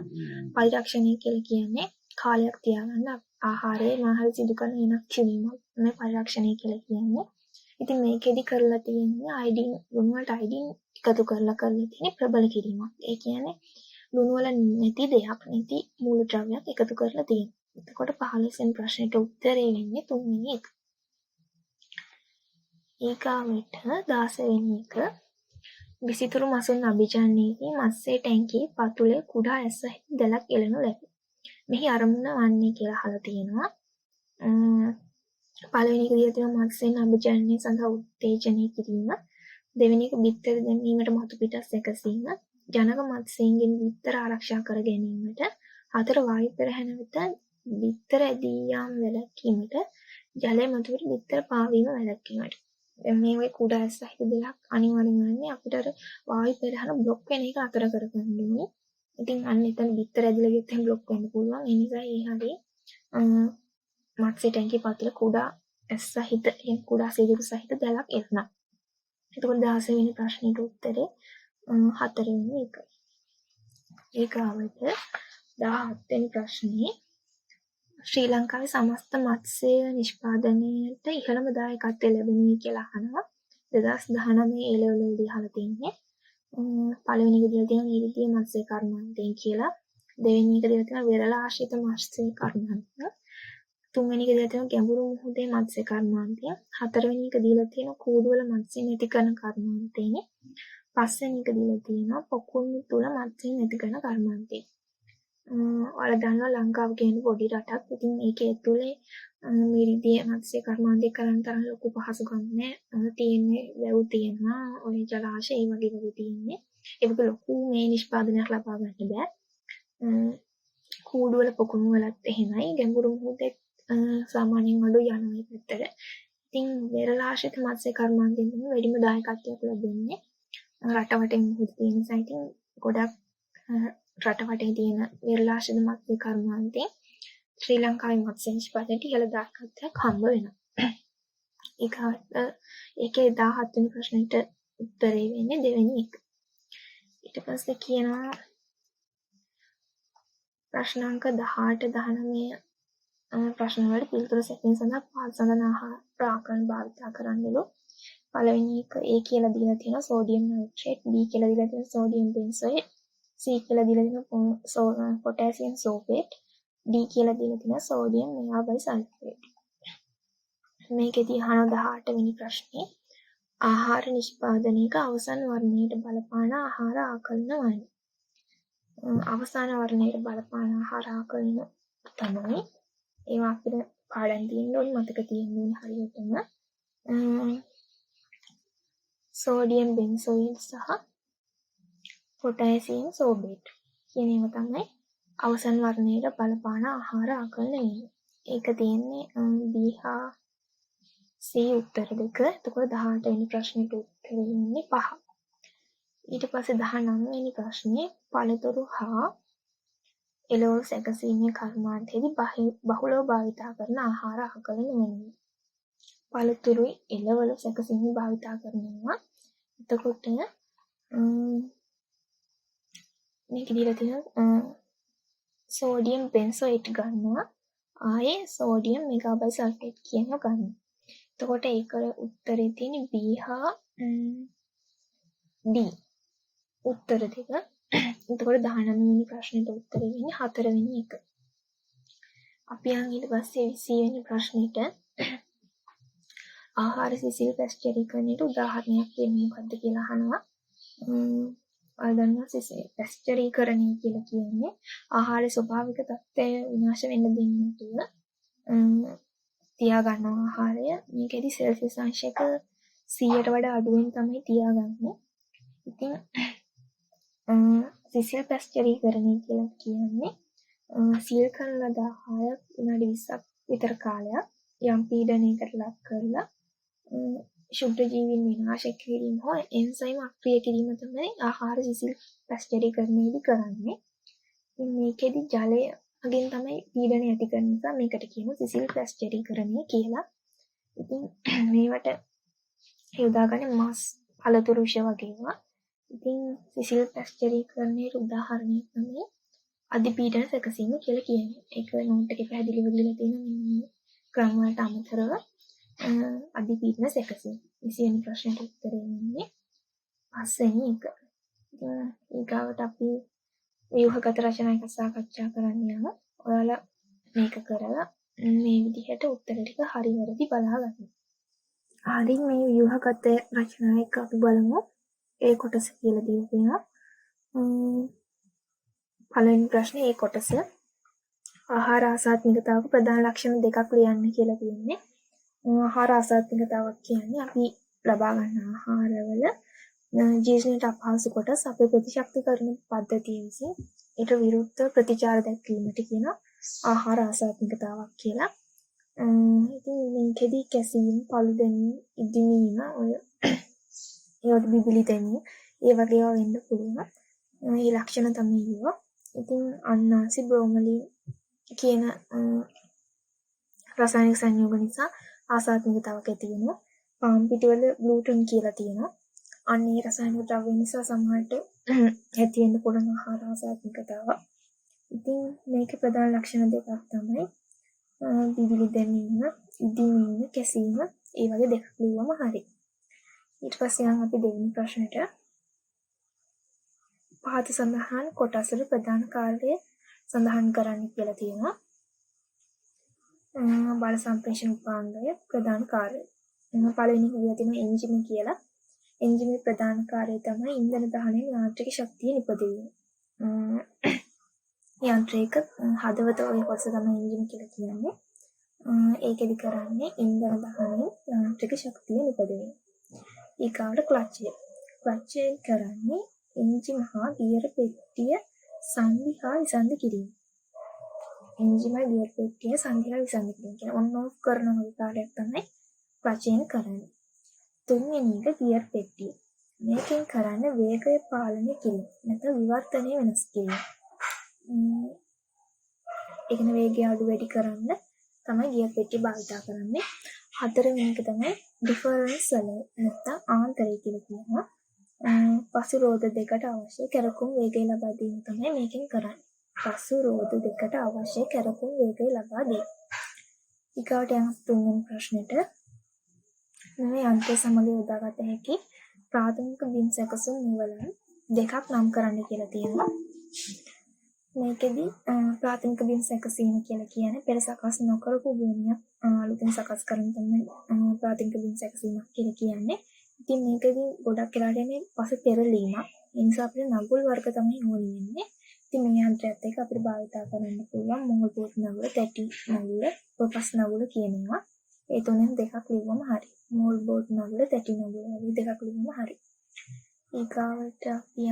පරිරක්ෂණය කියලා කියන්නේ කාලයක් තියාගන්න ආහාරයේ මොන හරි සිදු කරන වෙනස් වීමක් මේ පරිරක්ෂණය කියලා කියන්නේ. ඉතින් මේකෙදි කරලා තියෙන්නේ අයඩින් ලුණු වලට අයඩින් එකතු කරලා තියෙන ප්‍රබල කිරීමක්. ඒ කියන්නේ ලුණු වල නැති දෙයක් නැති මූලද්‍රව්‍යයක් එකතු කරලා තියෙනවා. එතකොට 15 වෙනි ප්‍රශ්නෙට උත්තරේ වෙන්නේ 3 වෙනි එක. ඊගාවට 16 වෙනි එක විසිතුරු මසුන් අභිජනනයේදී මත්ස්‍ය ටැංකියේ පතුලේ කුඩා ඇස දැලක් එළනු ලැබේ. මෙහි අරමුණ වන්නේ කියලා අහලා තියෙනවා. පළවෙනි එක දිහා තියෙන මත්ස්‍යයන් අභිජනනය සඳහා උත්තේජනය කිරීම. දෙවෙනි එක බිත්තර දැමීමට මතු පිටස් එකසීම. ජනක මත්ස්‍යයන්ගෙන් බිත්තර ආරක්ෂා කර ගැනීමට. හතර වායු පෙරහැර වෙත බිත්තර ඇදී යාම වැළැක්වීමට. ජලය මතුවට බිත්තර පාවීම වැළැක්වීමට. මේ වගේ කුඩා ඇස් සහිත දෙයක් අනිවාර්යයෙන්ම වෙන්නේ අපිට අර වායු පෙරහන බ්ලොක් වෙන එක අතර කරගන්න ඕනේ. ඉතින් අන්න එතන බිත්තර ඇදලා ගියත් එහෙනම් බ්ලොක් වෙන්න පුළුවන්. ඒ නිසා ඒ හැටි මත්ස්‍ය ටැංකිය පතුල කුඩා ඇස් සහිත කුඩා සිදුරු සහිත දැලක් එනවා. එතකොට 16 වෙනි ප්‍රශ්නෙට උත්තරේ 4 වෙනි එක. ඒකවට 17 වෙනි ප්‍රශ්නේ ශ්‍රී ලංකාවේ සමස්ත මත්ස්‍ය නිෂ්පාදනයට ඉහළම දායකත්වය ලැබෙන්නේ කියලා අහනවා. 2019 ඒ ලෙවල් වලදී අහලා තින්නේ. පළවෙනි එක දීලා තියෙනවා නීතිය මත්ස්‍ය කර්මාන්තයෙන් කියලා. දෙවෙනි එක දීලා තියෙනවා වෙරළ ආශ්‍රිත මත්ස්‍ය කර්මාන්තය. තුන්වෙනි එක දීලා තියෙනවා ගැඹුරු මුහුදේ මත්ස්‍ය කර්මාන්තය. හතරවෙනි එක දීලා තියෙනවා කූඩුවල මත්ස්‍ය නැති කරන කර්මාන්තයනේ. පස්වෙනි එක දීලා තියෙනවා පොකුණු තුල මත්ස්‍ය නැති කරන කර්මාන්තය. ඔයාලා දන්නවා ලංකාව කියන්නේ පොඩි රටක්. ඉතින් මේකේ ඇතුලේ මිරිදිය මත්ස්‍ය කර්මාන්තය කරන්න තරම් ලොකු පහසුකම් නැහැ. තියෙන්නේ වැව් තියෙනවා, ඔය ජලාශය ඒ වගේ තියෙන්නේ. ඒක ලොකු මේ නිෂ්පාදනයක් ලබා ගන්න බෑ. කූඩු වල පොකුණු වලත් එහෙමයි. ගැඹුරු මුහුදේ සාමාන්‍යයෙන් අඩු යනවා පැත්තට. ඉතින් වෙරළාශ්‍රිත මත්ස්‍ය කර්මාන්තයෙන් තමයි වැඩිම දායකත්වයක් ලැබෙන්නේ. රට වටේ මුහුදු තියෙන නිසා ඉතින් ගොඩක් රට වටේ තියෙන වෙරළාශ්‍රිත මත්ස්‍ය කර්මාන්තේ ශ්‍රී ලංකාවේ මත්ස්‍ය නිෂ්පාදනයට ඉහළ දායකත්වයක් හම්බ වෙනවා. ඒකේ 17 වෙනි ප්‍රශ්නෙට උත්තරේ වෙන්නේ දෙවෙනි එක. ඊට පස්සේ කියනවා ප්‍රශ්න අංක 18 19 ප්‍රශ්න වලට පිළිතුරු සැකසීම සඳහා පහත සඳහන් ආහාර ආකරණ භාවිත කරන්නලු. පළවෙනි එක A කියලා දීලා තියෙනවා සෝඩියම් නයිට්‍රේට්, B කියලා දීලා තියෙනවා සෝඩියම් බෙන්සෝයේට්, C කියලා දීලා තියෙනවා පොටෑසියම් සෝපේට්, D කියලා දීලා තියෙනවා සෝඩියම් මෙයාබයිසල්ෆේට්. මේකෙදී අහන 18 වෙනි ප්‍රශ්නේ ආහාර නිෂ්පාදනයක අවසන් වර්ණයට බලපාන ආහාර ආකලන වන්නේ. අවසාන වර්ණයට බලපාන ආහාර ආකලන තමයි ඒවා අපිට පාඩම් තියෙන්න ඕනේ, මතක තියෙන්න ඕනේ හරියටම. සෝඩියම් බෙන්සෝයේට් සහ පොටෑසියම් සෝබේට් කියන ඒවා තමයි අවසන් වර්ණයට බලපාන ආහාර ආකලන වෙන්නේ. ඒක තියෙන්නේ B හා C උත්තර දෙක. එතකොට 18 වෙනි ප්‍රශ්නෙට උත්තර වෙන්නේ 5. ඊට පස්සේ 19 වෙනි ප්‍රශ්නේ පළතුරු හා එළවලු සැකසීමේ කර්මාන්තයේදී බහුලව භාවිත කරන ආහාර ආකලන වෙන්නේ. පළතුරුයි එළවලු සැකසීමේ භාවිත කරනවා. එතකොට මේක දීලා තියෙන සෝඩියම් බෙන්සෝයේට් ගන්නවා. ආයේ සෝඩියම් මෙගාබයිසල්ෆේට් කියනවා ගන්නවා. එතකොට ඒක උත්තරේ තියෙන්නේ B හා D. උත්තර දෙක. එතකොට 19 වෙනි ප්‍රශ්නෙට උත්තරේ වෙන්නේ 4 වෙනි එක. අපි යන් ඊට පස්සේ 20 වෙනි ප්‍රශ්නෙට ආහාර සිසිල් පැස්චරීකරණයට උදාහරණයක් දෙන්න මොකද්ද කියලා අහනවා. ඔයගොල්ලෝ සිසිල් පැස්චරීකරණය කියලා කියන්නේ ආහාර ස්වභාවික තත්ත්වය විනාශ වෙන්න දෙන්නේ නැතුව තියාගන්න ආහාරය. මේකෙදි සෙල්සියස් අංශයක 100ට වඩා අඩුවෙන් තමයි තියාගන්නේ. ඉතින් සිසිල් පැස්චරීකරණය කියලා කියන්නේ සීල් කරන ලද ආහාර විනාඩි 20ක් විතර කාලයක් යම් පීඩනයකට ලක් කරලා ශුද්ධ ජීවීන් විනාශ කිරීම හෝ එන්සයිම් අක්‍රිය කිරීම තමයි ආහාර සිසිල් පැස්චරීකරණයේදී කරන්නේ. ඉතින් මේකෙදි ජලයෙන් තමයි පීඩනය ඇති කරන නිසා මේකට කියනවා සිසිල් පැස්චරීකරණය කියලා. ඉතින් මේවට යොදාගන්නේ මස් පළතුරු විෂ වගේ ඒවා. ඉතින් සිසිල් පැස්චරීකරණයේ උදාහරණයක් තමයි අධිපීඩන සැකසීම කියලා කියන්නේ. ඒක නෝට් එකේ පැහැදිලිව දීලා තියෙනවා මෙන්න ක්‍රම වලට අමතරව අධිපීඩන සැකසීම. 20 වෙනි ප්‍රශ්නෙට උත්තරේ වෙන්නේ 5 වෙනි එක. ඊගාවට අපි ව්‍යුහගත රචනා එක සාකච්ඡා කරන්න යනවා. ඔයාලා මේක කරලා මේ විදිහට උත්තර ටික හරි වැරදි බලා ගන්න. හරි මේ ව්‍යුහගත රචනා එක අපි බලමු. ඒ කොටස කියලා දීලා තියෙනවා. පළවෙනි ප්‍රශ්නේ ඒ කොටස ආහාර ආසාත්මිකතාවක ප්‍රධාන ලක්ෂණ දෙකක් ලියන්න කියලා තියෙන්නේ. ආහාර ආසාත්මිකතාවක් කියන්නේ අපි ලබා ගන්න ආහාරවල ජීර්ණයට අපහසු කොටස් අපේ ප්‍රතිශක්තිකරණ පද්ධතිය විසින් ඊට විරුද්ධ ප්‍රතිචාර දක්වීමට කියන ආහාර ආසාත්මිකතාවක් කියලා. ඉතින් මේකෙදි කැසීම්, පළු දැමීම, ඉදිමීම, ඒවට බිබිලි දැමීම, ඒ වගේ ඒවා වෙන්න පුළුවන්. මේ ලක්ෂණ තමයි ඒවා. ඉතින් අන්නාසි බ්‍රෝමලින් කියන රසායනික සංයෝග නිසා ආසාත්මිකතාවක් ඇති වෙනවා. පාන් පිටිවල ග්ලූටන් කියලා තියෙනවා. අන්නේ රසායනික ද්‍රව්‍ය නිසා සමහරට ඇති වෙන්න පුළුවන් ආහාර ආසාත්මිකතාවක්. ඉතින් මේකේ ප්‍රධාන ලක්ෂණ දෙකක් තමයි බිබිලි දැමීම, ඉදිමීම, කැසීම. ඒ වගේ දෙකක් ලියුවම හරි. ඊට පස්සේ යන් අපි දෙවෙනි ප්‍රශ්නෙට පහත සඳහන් කොටස්වල ප්‍රධාන කාර්යය සඳහන් කරන්න කියලා තියෙනවා. බල සම්ප්‍රේෂණ උපාංගය ප්‍රධාන කාර්යය. පළවෙනි විදිය තියෙනවා එන්ජිම කියලා. එන්ජිමේ ප්‍රධාන කාර්යය තමයි ඉන්ධන දහනයේ යාන්ත්‍රික ශක්තිය නිපදවීම. යන්ත්‍රයක හදවත වගේ කොටස තමයි එන්ජිම කියලා කියන්නේ. ඒකෙදි කරන්නේ ඉන්ධන දහනයේ යාන්ත්‍රික ශක්තිය නිපදවීම. ඊගාවට ක්ලච්චය. ක්ලච්චය කරන්නේ එන්ජිම හා ගියර පෙට්ටිය සංදි හා විසන්ධි කිරීම. එන්ජිම ගියර පෙට්ටිය සංදි හා විසන්ධි කිරීම. කියන්නේ ඔන් ඔෆ් කරන වගේ කාර්යයක් තමයි ක්ලච්චයෙන් කරන්නේ. තුන්වෙනි එක ගියර් පෙට්ටිය. මේකෙන් කරන්නේ වේගය පාලනය කිරීම. නැත්නම් විවර්තනය වෙනස් කිරීම. ඒ කියන්නේ වේගය අඩු වැඩි කරන්න තමයි ගියර් පෙට්ටිය භාවිත කරන්නේ. හතරවෙනි එක තමයි ඩිෆරන්ස් වල නැත්නම් ආන්තරය කියලා කියනවා. පසු රෝද දෙකට අවශ්‍ය කැරකුම් වේගය ලබා දීම තමයි මේකෙන් කරන්නේ. පසු රෝද දෙකට අවශ්‍ය කැරකුම් වේගය ලබා දීම. ඊගාට යන තුන්වෙනි ප්‍රශ්නෙට මේ යන්ත්‍රය සමග යොදාගත හැකි ප්‍රාථමික බිම් සැකසුම් නිවලන් දෙකක් නම් කරන්න කියලා තියෙනවා. මේකෙදි ප්‍රාථමික බිම් සැකසීම කියලා කියන්නේ පෙර සකස් නොකරපු භූමියක් අලුතෙන් සකස් කරන තමයි ප්‍රාථමික බිම් සැකසීමක් කියලා කියන්නේ. ඉතින් මේකෙදි ගොඩක් වෙලාට එන්නේ පසු පෙරලීමක්. ඒ නිසා අපිට නගුල් වර්ග තමයි ඕනි වෙන්නේ. ඉතින් මේ යන්ත්‍රයත් එක්ක අපිට භාවිත කරන්න පුළුවන් මොහොල් බෝට් නගුල, තැටි නගුල, පොපස් නගුල කියන ඒවා. ඒ තුනෙන් දෙකක් ලියවම හරි. මොහොල් බෝට් නගුල, තැටි නගුල වගේ දෙකක් ලියවම හරි. ඊගාවට අපි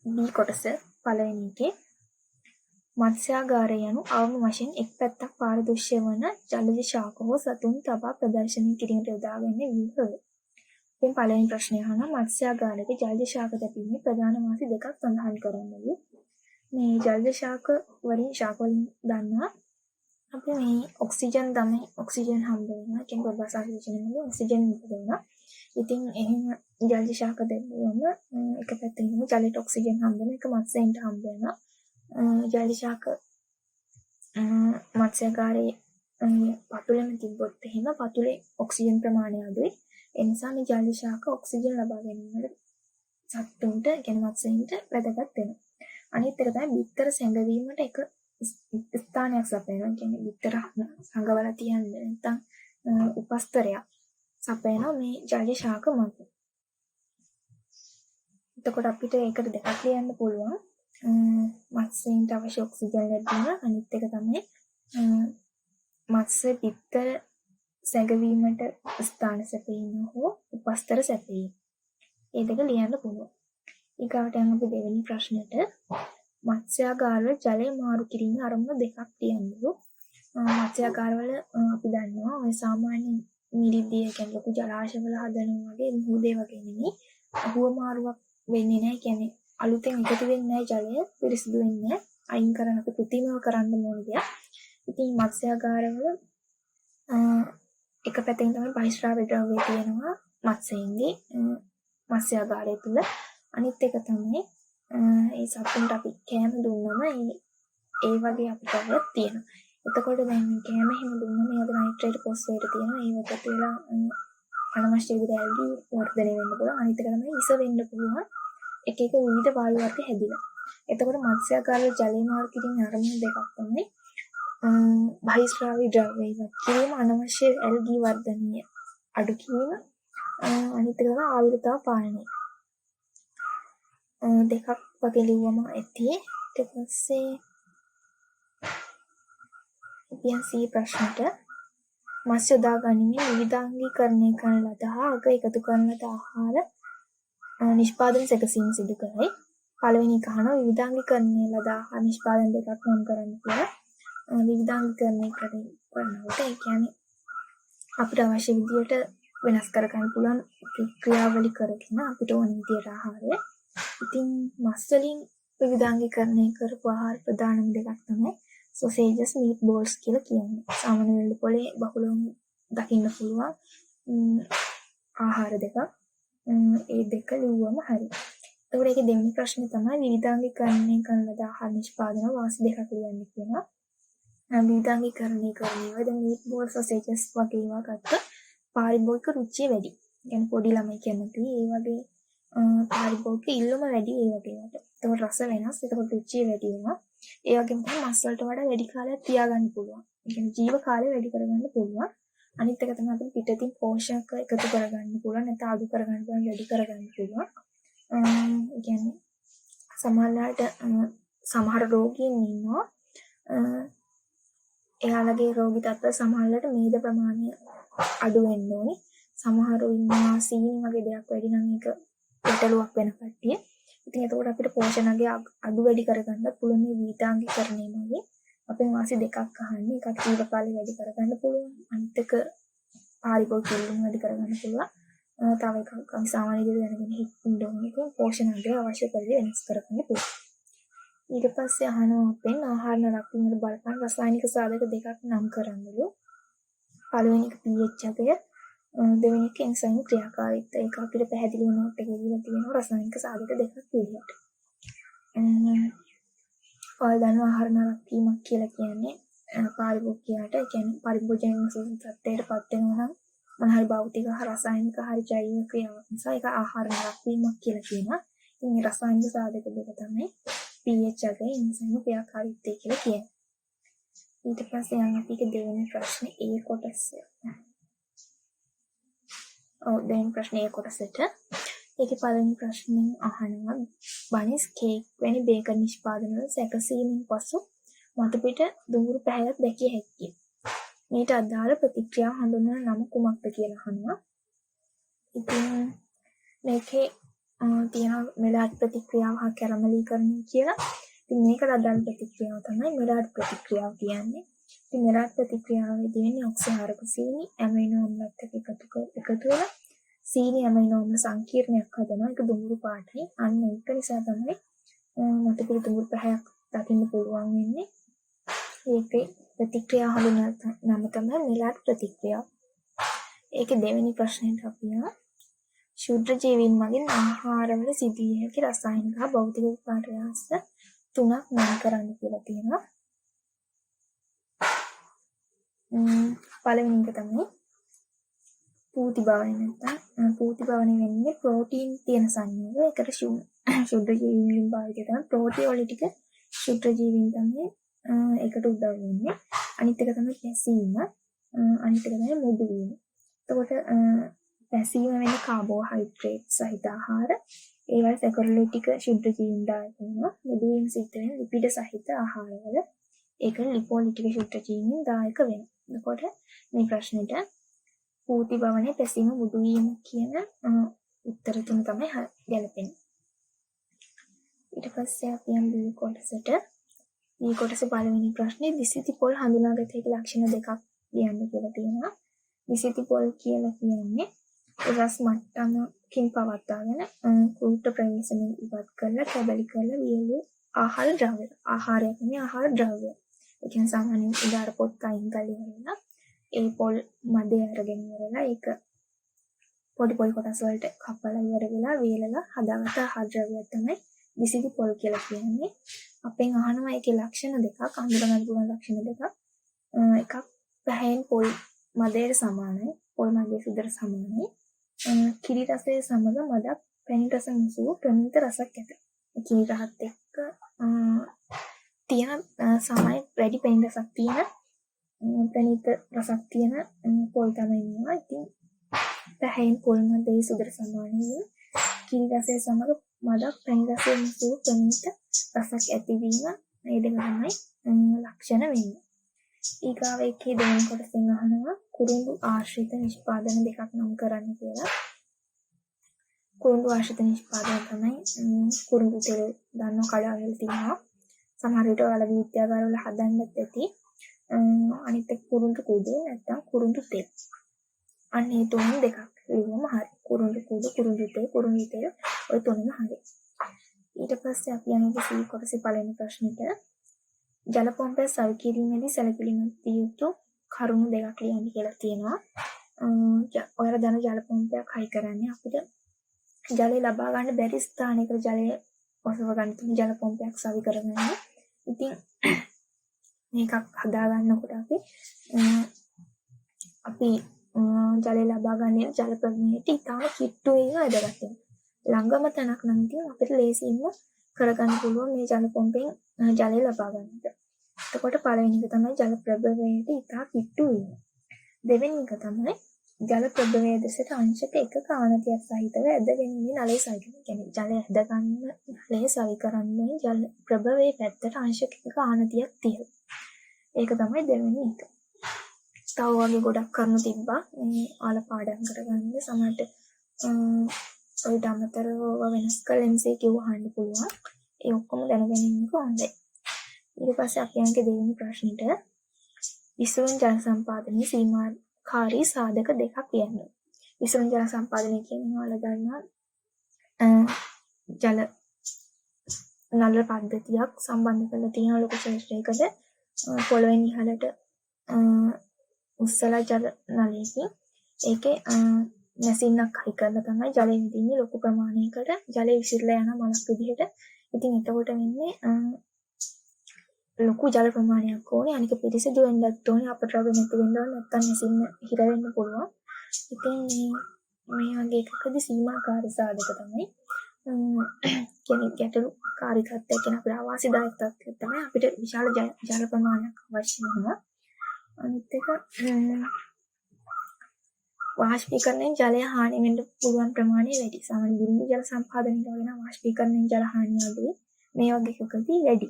B කොටස පළවෙනි එකේ මත්ස්‍යාගාරය යනු අවම වශයෙන් එක් පැත්තක් පාරදෘශ්‍ය වන ජලජ ශාක හෝ සතුන් තබා ප්‍රදර්ශනය කිරීමට යොදාගන්නේ ව්‍යුහය. ඉතින් පළවෙනි ප්‍රශ්නය අහනවා මත්ස්‍යාගාරයේ ජලජ ශාක තැබීමේ ප්‍රධාන වාසි දෙකක් සඳහන් කරන්නලු. මේ ජලජ ශාක වලින් දන්නවා අපි මේ ඔක්සිජන් තමයි ඔක්සිජන් හම්බ වෙනවා. කියන්නේ ප්‍රබල සංශ්ලේෂණයෙන් ඔක්සිජන් නිපදවනවා. ඉතින් එහෙම ජලජ ශාක දැම්මම එක පැත්තකින් ජලයට ඔක්සිජන් හම්බ වෙන එක මත්ස්‍යයන්ට හම්බ වෙනවා. ජලජ ශාක මත්ස්‍යගාරයේ පතුලෙම තිබ්බොත් එහෙම පතුලේ ඔක්සිජන් ප්‍රමාණය අඩුයි. ඒ නිසා මේ ජල ශාක ඔක්සිජන් ලබා ගැනීමට සත්තුන්ට කියන්නේ මත්ස්‍යයන්ට වැදගත් වෙනවා. අනිත් එක තමයි බිත්තර සැඟවීමට එක ස්ථානයක් සපයනවා. කියන්නේ බිත්තර සංගවලා තියන්නේ නැත්නම් උපස්තරයක් සපයනවා මේ ජල ශාක මත. එතකොට අපිට ඒකට දෙකක් ලියන්න පුළුවන්. මත්ස්‍යයන්ට අවශ්‍ය ඔක්සිජන් ලැබීම, අනිත් එක තමයි මත්ස්‍ය බිත්තර සැඟවීමට ස්ථාන සැපයීම හෝ උපස්තර සැපයීම. ඒ දෙක ලියන්න පුළුවන්. ඊගාට යන අපි දෙවෙනි ප්‍රශ්නෙට මත්ස්‍යාගාරවල ජලය මාරු කිරීමේ අරමුණු දෙකක් තියන්නලු. මත්ස්‍යාගාරවල අපි දන්නවා ඔය සාමාන්‍ය මිරිදිය කියන්නේ ලොකු ජලාශවල හදනවා වගේ මුහුදේ වගේ නෙමෙයි. හුවමාරුවක් වෙන්නේ නැහැ. කියන්නේ අලුතෙන් එකතු වෙන්නේ නැහැ ජලය. පිරිසිදු වෙන්නේ නැහැ. අයින් කරන අපි කෘත්‍රිමව කරන්න ඕන දෙයක්. ඉතින් මත්ස්‍යාගාරවල එක පැත්තකින් තමයි බහිස්රාව්‍ය ද්‍රව්‍ය තියෙනවා මත්ස්‍යයන්ගේ මත්ස්‍යාගාරය තුල. අනිත් එක තමයි ඒ සතුන්ට අපි කෑම දුන්නම ඒ වගේ අපිට තියෙනවා. එතකොට දැන් කෑම එහෙම දුන්නම ඒකට නයිට්‍රේට් ෆොස්ෆේට් තියෙනවා. ඒ වගේ කියලා අනවශ්‍ය විදිහට ඇල්ගී වර්ධනය වෙන්න පුළුවන්. අනිත් එක තමයි විස වෙන්න පුළුවන්. එක එක විවිධ වායු වර්ග හැදිලා. එතකොට මත්ස්‍යාගාරවල ජලය මාරු කිරීමේ අරමුණු දෙකක් තමයි බහිස්රාව්‍ය ද්‍රව්‍ය ඉවත් කිරීම, අනවශ්‍ය ඇල්ගී වර්ධනය අඩු කිරීම, අනිත් එක තමයි ආවිරතාව පාලනය. දෙකක් වගේ ලිව්වම ඇති. ඊට පස්සේ අපි ප්‍රශ්නට මත්ස්‍ය යොදා ගැනීමෙන් විවිධාංගීකරණය කරන ලද හා අග එකතු කරන ලද ආහාර නිෂ්පාදන සැකසීම සිදු කරයි. පළවෙනි එක අහනවා විවිධාංගීකරණය ලද ආහාර නිෂ්පාදන දෙකක් නම් කරන්න කියලා. විවිධාංගීකරණය කරනකොට ඒ කියන්නේ අපිට අවශ්‍ය විදියට වෙනස් කර ගන්න පුළුවන් ක්‍රියාවලි කරගෙන අපිට ඕන විදියට ආහාරය. ඉතින් මස් වලින් විවිධාංගීකරණය කරපු ආහාර ප්‍රධානම දෙකක් තමයි සොසේජස්, මීට් බෝල්ස් කියලා කියන්නේ. සාමාන්‍ය වෙළඳ පොලේ බහුලවම දකින්න පුළුවන් ආහාර දෙකක්. ඒ දෙක ලිව්වම හරි. එතකොට ඒකේ දෙවෙනි ප්‍රශ්නේ තමයි විවිධාංගීකරණය කරන ලද ආහාර නිෂ්පාදන වාසි දෙකක් ලියන්න කියනවා. විවිධාංගීකරණය කරන්නේ දැන් මීට් බෝල්ස්, සොසේජස් වගේ ඒවා ගත්ත පාරිභෝගික රුචිය වැඩි. කියන්නේ පොඩි ළමයි කැමති ඒ වගේ පාරිභෝගික ඉල්ලුම වැඩි ඒ වගේ වට. ඒතකොට රස වෙනස්, ඒතකොට රුචිය වැඩි වෙනවා. ඒ වගේම තමයි මස් වලට වඩා වැඩි කාලයක් තියාගන්න පුළුවන්. ඒ කියන්නේ ජීව කාලය වැඩි කරගන්න පුළුවන්. අනිත් එක තමයි අපිට පිටතින් පෝෂක එකතු කරගන්න පුළුවන්, නැත්නම් අඩු කරගන්න පුළුවන්, වැඩි කරගන්න පුළුවන්. ඒ කියන්නේ සමහර රෝගීන් ඉන්නවා. එයාලගේ රෝගී තත්ත්ව සමහරවිට මේද ප්‍රමාණය අඩු වෙන්න ඕනේ. සමහරව ඉන්නවා සීනි වගේ දෙයක් වැඩි නම් ඒක ගැටලුවක් වෙන කට්ටිය. ඉතින් එතකොට අපිට පෝෂණගේ අඩු වැඩි කරගන්න පුළුවන් මේ විවිධාංගීකරණය මගින්. අපෙන් වාසි දෙකක් අහන්නේ. එකක් ජීව කාලය වැඩි කරගන්න පුළුවන්. අනිත් එක පාරිභෝගික ඉල්ලුම වැඩි කරගන්න පුළුවන්. තව එකක් අපි සාමාන්‍ය විදිහට දැනගෙන ඉන්න ඕනේ. ඉතින් පෝෂණගේ අවශ්‍ය පරිදි වෙනස් කරගන්න පුළුවන්. ඊට පස්සේ අහනවා අපෙන් ආහාර නරකින්නට බලපාන රසායනික සාධක දෙකක් නම් කරන්නලු. පළවෙනි එක pH අගය, දෙවෙනි එක එන්සයිම් ක්‍රියාකාරීත්වය. ඒක අපිට පැහැදිලිව නෝට් එකේ දීලා තියෙනවා රසායනික සාධක දෙකක් විදිහට. ඔයාලා දන්නවා ආහාර නරකීමක් කියලා කියන්නේ පාරිභෝගිකයාට, ඒ කියන්නේ පරිභෝජන තත්ත්වයටපත් වෙනවා නම් මොන හරි භෞතික හා රසායනික හරි ජෛවික ක්‍රියාවක් නිසා ඒක ආහාර නරකීමක් කියලා කියනවා. ඉතින් මේ රසායනික සාධක දෙක තමයි pH අගය, එන්සයිම් ක්‍රියාකාරීත්වය කියලා කියන්නේ. ඊට පස්සේ යන අපි දෙවෙනි ප්‍රශ්නේ ඒ කොටස. දෙවෙනි ප්‍රශ්නේ ඒ කොටසට. ඒකේ පළවෙනි ප්‍රශ්نين අහනවා බනිස් කේක් වැනි බේකර් නිෂ්පාදන වල සැකසීමෙන් පසු මතුපිට දුඟුරු පැහැයක් දැකිය හැකියි. මේට අදාළ ප්‍රතික්‍රියාව හඳුන්වන නම කුමක්ද කියලා අහනවා. ඉතින් මේකේ තියෙන මෙලාඩ් ප්‍රතික්‍රියාව හා කැරමලීකරණය කියලා. ඉතින් මේකට අදාළ ප්‍රතික්‍රියාව තමයි මෙලාඩ් ප්‍රතික්‍රියාව කියන්නේ. ඉතින් මෙලාඩ් ප්‍රතික්‍රියාවේදී වෙන්නේ ඔක්සිහාරක සීනි ඇමිනෝ අම්ලත් එක්ක එකතු වෙලා සීනි ඇමිනෝ අම්ල සංකීර්ණයක් හදනවා. ඒක දුඹුරු පාටයි. අන්න ඒක නිසා තමයි මතුපිට දුඹුරු පැහැයක් දකින්න පුළුවන් වෙන්නේ. ඒකේ ප්‍රතික්‍රියාව හඳුන්වන නම තමයි මෙලාඩ් ප්‍රතික්‍රියාව. ඒකේ දෙවෙනි ප්‍රශ්නෙට අපි යනවා. ශුද්ධ ජීවීන් මගින් ආහාරවල සිදුවිය හැකි රසායනික හා භෞතික විපාකයන්ස් තුනක් නම් කරන්න කියලා තියෙනවා. පළවෙනි එක තමයි පූති භවණය නැත්නම් පූති භවණය වෙන්නේ ප්‍රෝටීන් තියෙන සංයෝග. ඒකට ශුද්ධ ජීවීන් වලින් භාවිත කරන ප්‍රෝටියෝල ටික ශුද්ධ ජීවීන් තමයි ඒකට උදව් වෙන්නේ. අනිත් එක තමයි පැසීම. අනිත් එක තමයි මුදු වීම. එතකොට පැසීම වෙන්නේ කාබෝහයිඩ්‍රේට් සහිත ආහාර. ඒවල සැකරොලිටික ශුද්ධ ජීවීන් දායක වෙනවා. මුදු වීම සිද්ධ වෙන්නේ ලිපිඩ සහිත ආහාරවල. ඒක ලිපෝලිටික ශුද්ධ ජීවීන් දායක වෙනවා. එතකොට මේ ප්‍රශ්නෙට පූති භවණය පැසීම මුදු වීම කියන උත්තර තුන තමයි ගැලපෙන්නේ. ඊට පස්සේ අපි යම් B කොටසට. B කොටසේ පළවෙනි ප්‍රශ්නේ විසිති පොල් හඳුනාගත හැකි ලක්ෂණ දෙකක් ලියන්න කියලා තියෙනවා. විසිති පොල් කියලා කියන්නේ රස මට්ටමකින් පවත්වාගෙන කුරුට්ට ප්‍රවේශමෙන් ඉවත් කරලා කැබලි කරලා වියලු ආහාර ද්‍රව්‍ය. ආහාරයක් නෙමෙයි ආහාර ද්‍රව්‍ය. ඒ කියන්නේ සාමාන්‍යයෙන් උදාර පොත් අයින් කරලා ඒ පොල් මදේ අරගෙන ඉවරලා ඒක පොඩි පොඩි කොටස් වලට කපලා ඉවර වෙලා වේලලා හදාගත්ත ආහාර ද්‍රව්‍යයක් තමයි විසිති පොල් කියලා කියන්නේ. අපෙන් අහනවා ඒකේ ලක්ෂණ දෙකක්, අඳුරගන්න පුළුවන් ලක්ෂණ දෙකක්. එකක් පැහැයෙන් පොල් මදේට සමානයි, පොල් මදේ සුදට සමානයි. කිරි රසයේ සමග මදක් පැණි රස මිසූ ප්‍රණීත රසක් ඇත. කිරි රහත් එක්ක තියෙන සමයි වැඩි පැණි රසක් තියෙන ප්‍රණීත රසක් තියෙන පොල් තමයි මේවා. ඉතින් පැහැයෙන් පොල් මදේ සුදට සමානයි. කිරි රසයේ සමග මදක් පැණි රසයේ මිසූ ප්‍රණීත රසක් ඇතිවීම මේ දෙක තමයි ලක්ෂණ වෙන්නේ. ඊගාව එකේ දෙවෙනි කොටසෙන් අහනවා කුරුඳු ආශ්‍රිත නිෂ්පාදන දෙකක් නම් කරන්න කියලා. කුරුඳු ආශ්‍රිත නිෂ්පාදන තමයි කුරුඳු තෙල් ගන්න කඩාවල් තියෙනවා. සමහර විට ඔයාලා විද්‍යාගාරවල හදන්නත් ඇති. අනිත් එක කුරුඳු කුඩු නැත්නම් කුරුඳු තෙල්. අන්න ඒ තුන දෙකක් ලියුවම හරි. කුරුඳු කුඩු, කුරුඳු තෙල් ඔය තුනම හරි. ඊට පස්සේ අපි යන්නේ C කොටසේ පළවෙනි ප්‍රශ්නෙට. ජල පොම්පය සවි කිරීමේදී සැලකිලිමත් විය යුතු කරුණු දෙකක් ලියන්න කියලා තියෙනවා. ඔයාලා දැන් ජල පොම්පයක් හයි කරන්නේ අපිට ජලය ලබා ගන්න බැරි ස්ථානයකට ජලය ඔසව ගන්න තියෙන ජල පොම්පයක් සවි කරගන්න. ඉතින් මේකක් හදා ගන්නකොට අපි ජලය ලබා ගන්න ජල ප්‍රමාණයට ඉතාම කිට්ටු වෙන වැදගත් වෙනවා. ළඟම තැනක් නම් ඉතින් අපිට ලේසියෙන්ම කරගන්න පුළුවන් මේ ජල පොම්පෙන් ජලය ලබා ගන්නට. එතකොට පළවෙනි එක තමයි ජල ප්‍රභවයට ඉතා කිට්ටු වීම. දෙවෙනි එක තමයි ජල ප්‍රභවය දෙසට අංශක 1ක ආනතියක් සහිතව ඇදගෙනීමේ නලය සවිකරන. කියන්නේ ජලය ඇද ගන්න නලය සවි කරන්නේ ජල ප්‍රභවයේ පැත්තට අංශක 1ක ආනතියක් තියලා. ඒක තමයි දෙවෙනි එක. තව වගේ ගොඩක් කරුණු තිබ්බා. මේ ඔයාලා පාඩම් කරගන්න සමහරට ඔය අමතරව වෙනස් කළ MCQ අහන්න පුළුවන්. ඒ ඔක්කොම දැනගෙන ඉන්නක හොඳයි. ඊට පස්සේ අපි යන්නේ දෙවෙනි ප්‍රශ්නෙට. විසුරුම් ජල සම්පාදනයේ සීමාකාරී සාධක දෙකක් ලියන්න. විසුරුම් ජල සම්පාදනය කියන්නේ ඔයාලා දන්නවා ජල නල පද්ධතියක් සම්බන්ධ කරලා තියෙන ලොකු ශේෂ්ත්‍රයකද පොළොවෙන් ඉහළට උස්සලා ජල නලයකින් ඒකේ මැෂින්ක් හයි කරලා තමයි ජලය විදින්නේ ලොකු ප්‍රමාණයකට ජලය විසිරලා යන මලක් විදිහට. ඉතින් එතකොට වෙන්නේ ලොකු ජල ප්‍රමාණයක් ඕනේ. අනික පිරිසිදු වෙන්නත් ඕනේ. අපට රබ නැති වෙන්න ඕනේ. නැත්නම් මැෂින් හිර වෙන්න පුළුවන්. ඉතින් මේ වගේ එකකදී සීමාකාරී සාධක තමයි කියන්නේ ගැටලුකාරී තත්ත්වයක් කියන අපේ අවාසිදායක තත්ත්වයක් තමයි අපිට විශාල ජල ප්‍රමාණයක් අවශ්‍ය වෙනවා. අනිත් එක වාෂ්පීකරණයෙන් ජලය හානි වෙන්න පුළුවන් ප්‍රමාණය වැඩි. සාමාන්‍ය බිඳු ජල සම්පාදනයට වගේ වාෂ්පීකරණයෙන් ජල හානිය අඩුයි. මේ වගේ එකකදී වැඩි.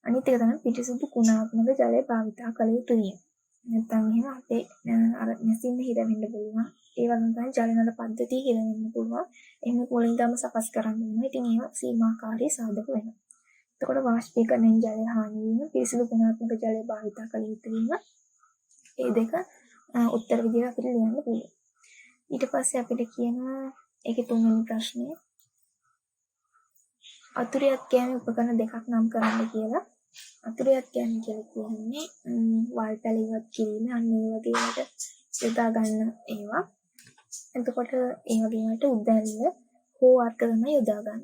අනිත් එක තමයි පිරිසිදු ගුණාත්මක ජලය භාවිතා කළ යුතු වීම. නැත්නම් එහෙම අපේ අර මැෂින් හිර වෙන්න පුළුවන්. ඒ වගේම තමයි ජල නල පද්ධතිය හිර වෙන්න පුළුවන්. එහෙම මුලින්දම සකස් කරන්න වෙනවා. ඉතින් ඒවා සීමාකාරී සාධක වෙනවා. එතකොට වාෂ්පීකරණයෙන් ජලය හානි වීම, පිරිසිදු ගුණාත්මක ජලය භාවිතා කළ යුතු වීම. මේ දෙක උත්තර විදිහට අපිට ලියන්න පුළුවන්. ඊට පස්සේ අපිට කියනවා ඒකේ තුන්වෙනි ප්‍රශ්නේ අතුරියත් කෑමේ උපකරණ දෙකක් නම් කරන්න කියලා. අතුරියත් කෑම කියලා කියන්නේ වල් පැල ඉවත් කිරීම අන්න ඒ වගේ වලට යොදා ගන්න ඒවා. එතකොට ඒ වගේ වලට උදැල්ල හෝ වර්ග තමයි යොදා ගන්න.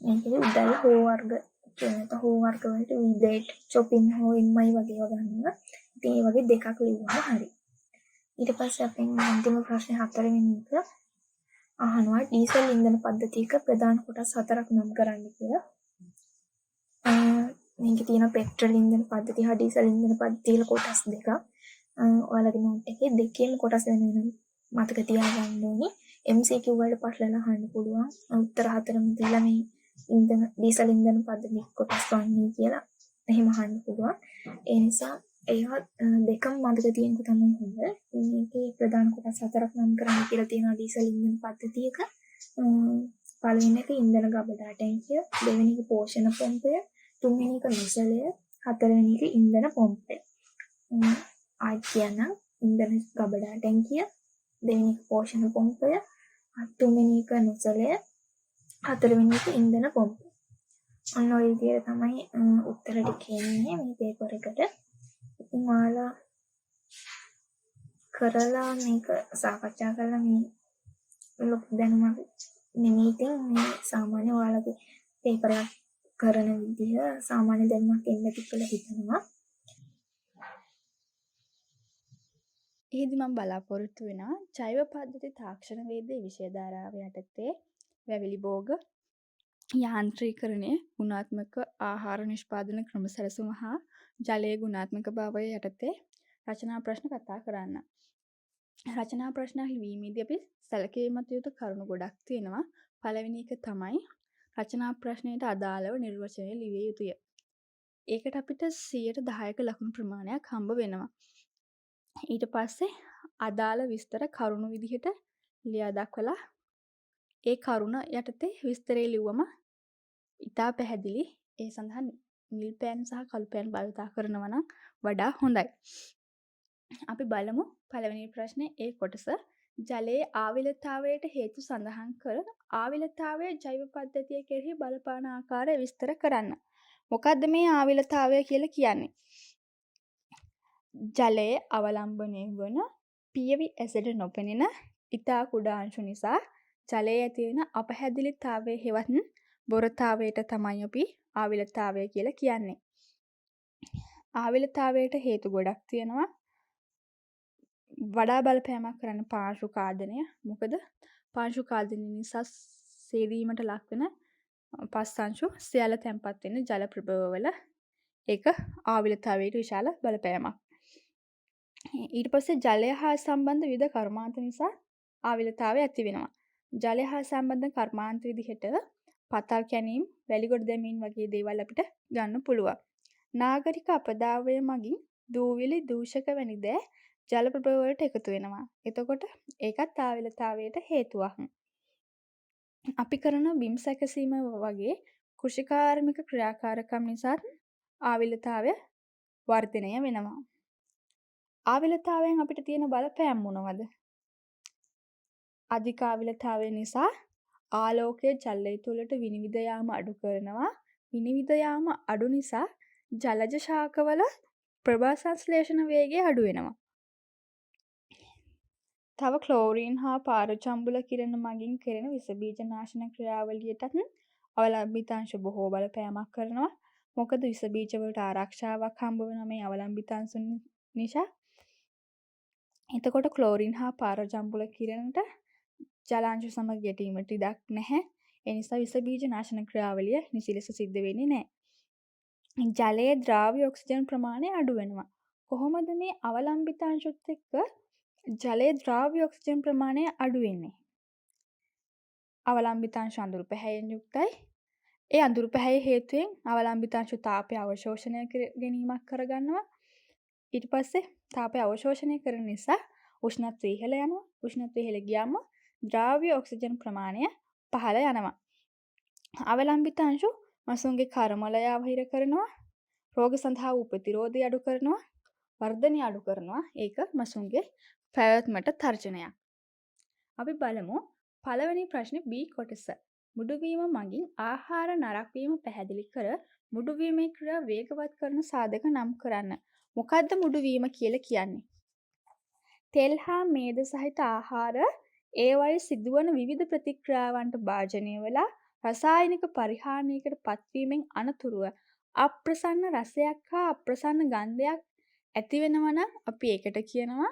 මේකේ උදැල්ල හෝ වර්ග කියනත හෝ වර්ග වලට විදේට් චොපින් හෝ එම්මයි වගේ ඒවා ගන්නවා. ඉතින් ඒ වගේ දෙකක් ලියුවම හරි. ඊට පස්සේ අපෙන් අන්තිම ප්‍රශ්නේ 4 වෙනි එක අහනවා ඩීසල් ඉන්ධන පද්ධතියක ප්‍රධාන කොටස් 4ක් නම් කරන්න කියලා. මේකේ තියෙන පෙට්‍රල් ඉන්ධන පද්ධතිය හා ඩීසල් ඉන්ධන පද්ධතිය කියලා කොටස් දෙකක්. ඔයාලගේ නෝට් එකේ දෙකේම කොටස් වෙන වෙනම මතක තියාගන්න ඕනේ. MCQ වලට පටලලා අහන්න පුළුවන්. උත්තර 4ම දීලා මේ ඉන්ධන ඩීසල් ඉන්ධන පද්ධතිය කොටස් ගන්නයි කියලා එහෙම අහන්න පුළුවන්. ඒ නිසා ඒවා දෙකම මතක තියෙනක තමයි හොඳ. මේකේ ප්‍රධාන කොටස් 4ක් නම් කරන්න කියලා තියෙනවා ඩීසල් ඉන්ධන පද්ධතියක. පළවෙනි එක ඉන්ධන ගබඩා ටැංකිය, දෙවෙනි එක පෝෂණ පොම්පය, තුන්වෙනි එක නොසලය, හතරවෙනි එක ඉන්ධන පොම්පය. කියන්න ඉන්ධන ගබඩා ටැංකිය, දෙවෙනි එක පෝෂණ පොම්පය, තුන්වෙනි එක නොසලය, හතරවෙනි එක ඉන්ධන පොම්පය. ඔන්න ඔය විදිහට තමයි උත්තර ටික එන්නේ මේ පේපර් එකට. ඉතින් ඔයාලා කරලා මේක සාකච්ඡා කරලා මේ ලොකු දැනුමක් නෙමෙයි. ඉතින් මේ සාමාන්‍ය ඔයාලගේ පේපර් එකක් කරන විදිහ සාමාන්‍ය දැනුමක් එන්න ඇති කියලා හිතනවා. එහිදී මම බලාපොරොත්තු වෙනවා ජෛව පද්ධති තාක්ෂණ වේදේ විෂය ධාරාව යටතේ වැවිලි භෝග යාන්ත්‍රීකරණය ගුණාත්මක ආහාර නිෂ්පාදන ක්‍රම සැලසුම හා ජලයේ ගුණාත්මක භාවය යටතේ රචනා ප්‍රශ්න කතා කරන්න. රචනා ප්‍රශ්න ලිවීමේදී අපි සැලකිය යුතු කරුණු ගොඩක් තියෙනවා. පළවෙනි එක තමයි රචනා ප්‍රශ්නයට අදාළව නිර්වචනය ලිවිය යුතුය. ඒකට අපිට 10%ක ලකුණු ප්‍රමාණයක් හම්බ වෙනවා. ඊට පස්සේ අදාළ විස්තර කරුණු විදිහට ලියා දක්වලා ඒ කරුණ යටතේ විස්තරය ලිව්වම ඉතා පැහැදිලි. ඒ සඳහා නිල් පෑන් සහ කළු පෑන් භාවිතා කරනවා නම් වඩා හොඳයි. අපි බලමු පළවෙනි ප්‍රශ්නේ ඒ කොටස. ජලයේ ආවිලතාවයට හේතු සඳහන් කර ආවිලතාවය ජෛව පද්ධතිය කෙරෙහි බලපාන ආකාරය විස්තර කරන්න. මොකද්ද මේ ආවිලතාවය කියලා කියන්නේ? ජලයේ අවලම්බනය වන පියවි ඇසට නොපෙනෙන ඉතා කුඩා අංශු නිසා ජලයේ ඇතිවෙන අපැහැදිලිතාවය හෙවත් බොරතාවයට තමයි අපි ආවිලතාවය කියලා කියන්නේ. ආවිලතාවයට හේතු ගොඩක් තියෙනවා. වඩා බලපෑමක් කරන්න පාර්ශ්ව කාර්දනය. මොකද පාර්ශ්ව කාර්දනය නිසා සේදීමට ලක්වෙන පස් අංශු සියල්ල තැන්පත් වෙන ජල ප්‍රභවවල ඒක ආවිලතාවයට විශාල බලපෑමක්. ඊට පස්සේ ජලය හා සම්බන්ධ විවිධ කර්මාන්ත නිසා ආවිලතාවය ඇති වෙනවා. ජලය හා සම්බන්ධ කර්මාන්ත විදිහට පතල් කැණීම්, වැලිගොඩ දැමීම් වගේ දේවල් අපිට ගන්න පුළුවන්. නාගරික අපදාවය මගින් දූවිලි දූෂක වැනි දෑ ජල ප්‍රභව වලට එකතු වෙනවා. එතකොට ඒකත් ආවිලතාවයට හේතුවක්. අපි කරන බිම් සැකසීම වගේ කෘෂිකාර්මික ක්‍රියාකාරකම් නිසා ආවිලතාවය වර්ධනය වෙනවා. ආවිලතාවයෙන් අපිට තියෙන බලපෑම් මොනවද? අධික ආවිලතාවය නිසා ආලෝකය ජලය තුළට විනිවිද යාම අඩු කරනවා. විනිවිද යාම අඩු නිසා ජලජ ශාකවල ප්‍රභා සංශ්ලේෂණ වේගය අඩු වෙනවා. තව ක්ලෝරීන් හා පාරජම්බුල කිරණ මගින් කෙරෙන විස බීජ නාශන ක්‍රියාවලියටත් අවලම්බිතාංශ බොහෝ බලපෑමක් කරනවා. මොකද විස බීජ වලට ආරක්ෂාවක් හම්බ වෙන මේ අවලම්බිතාංශ නිසා. එතකොට ක්ලෝරින් හා පාරජම්බුල කිරණට ජලාංශ සමග ගැටීමට ඉඩක් නැහැ. ඒ නිසා විස බීජ නාශන ක්‍රියාවලිය නිසි ලෙස සිද්ධ වෙන්නේ නැහැ. ජලයේ ද්‍රාව්‍ය ඔක්සිජන් ප්‍රමාණය අඩු වෙනවා. කොහොමද මේ අවලම්බිතාංශත් එක්ක ජලයේ ද්‍රාව්‍ය ඔක්සිජන් ප්‍රමාණය අඩු වෙන්නේ? අවලම්බිතාංශ අඳුරු පැහැයෙන් යුක්තයි. ඒ අඳුරු පැහැය හේතුවෙන් අවලම්බිතාංශ තාපය අවශෝෂණය ගැනීමක් කරගන්නවා. ඊට පස්සේ තාපය අවශෝෂණය කරන නිසා උෂ්ණත්වය ඉහළ යනවා. උෂ්ණත්වය ඉහළ ගියාම ද්‍රාව්‍ය ඔක්සිජන් ප්‍රමාණය පහළ යනවා. අවලම්බිතාංශ මසුන්ගේ කර්මලය අවහිර කරනවා. රෝග සඳහා වූ ප්‍රතිරෝධය අඩු කරනවා. වර්ධනය අඩු කරනවා. ඒක මසුන්ගේ පැවැත්මට තර්ජනයක්. අපි බලමු පළවෙනි ප්‍රශ්නේ B කොටස. මුඩුවීම මගින් ආහාර නරක වීම පැහැදිලි කර මුඩුවීමේ ක්‍රියා වේගවත් කරන සාධක නම් කරන්න. මොකද්ද මුඩුවීම කියලා කියන්නේ? තෙල් හා මේද සහිත ආහාර ඒවයි සිදුවන විවිධ ප්‍රතික්‍රියාවන්ට භාජනය වෙලා රසායනික පරිහානියකට පත්වීමෙන් අනතුරුව අප්‍රසන්න රසයක් හා අප්‍රසන්න ගන්ධයක් ඇති වෙනවා නම් අපි ඒකට කියනවා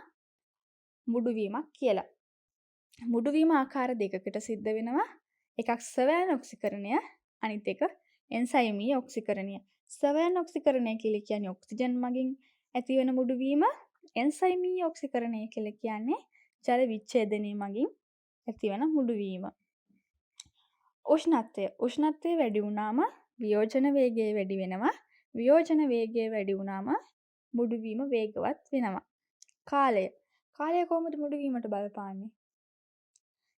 මුඩුවීමක් කියලා. මුඩුවීම ආකාර දෙකකට සිද්ධ වෙනවා. එකක් සවෑන් ඔක්සිකරණය, අනිත් එක එන්සයිමී ඔක්සිකරණය. සවෑන් ඔක්සිකරණය කියලා කියන්නේ ඔක්සිජන් මගින් ඇතිවන මුඩුවීම. එන්සයිමී ඔක්සිකරණය කියලා කියන්නේ ජල විච්ඡේදනය මගින් ඇතිවන මුඩුවීම. උෂ්ණත්වය වැඩි වුණාම වියෝජන වේගය වැඩි වෙනවා. වියෝජන වේගය වැඩි වුණාම මුඩුවීම වේගවත් වෙනවා. කාලය කොහොමද මුඩුවීමට බලපාන්නේ?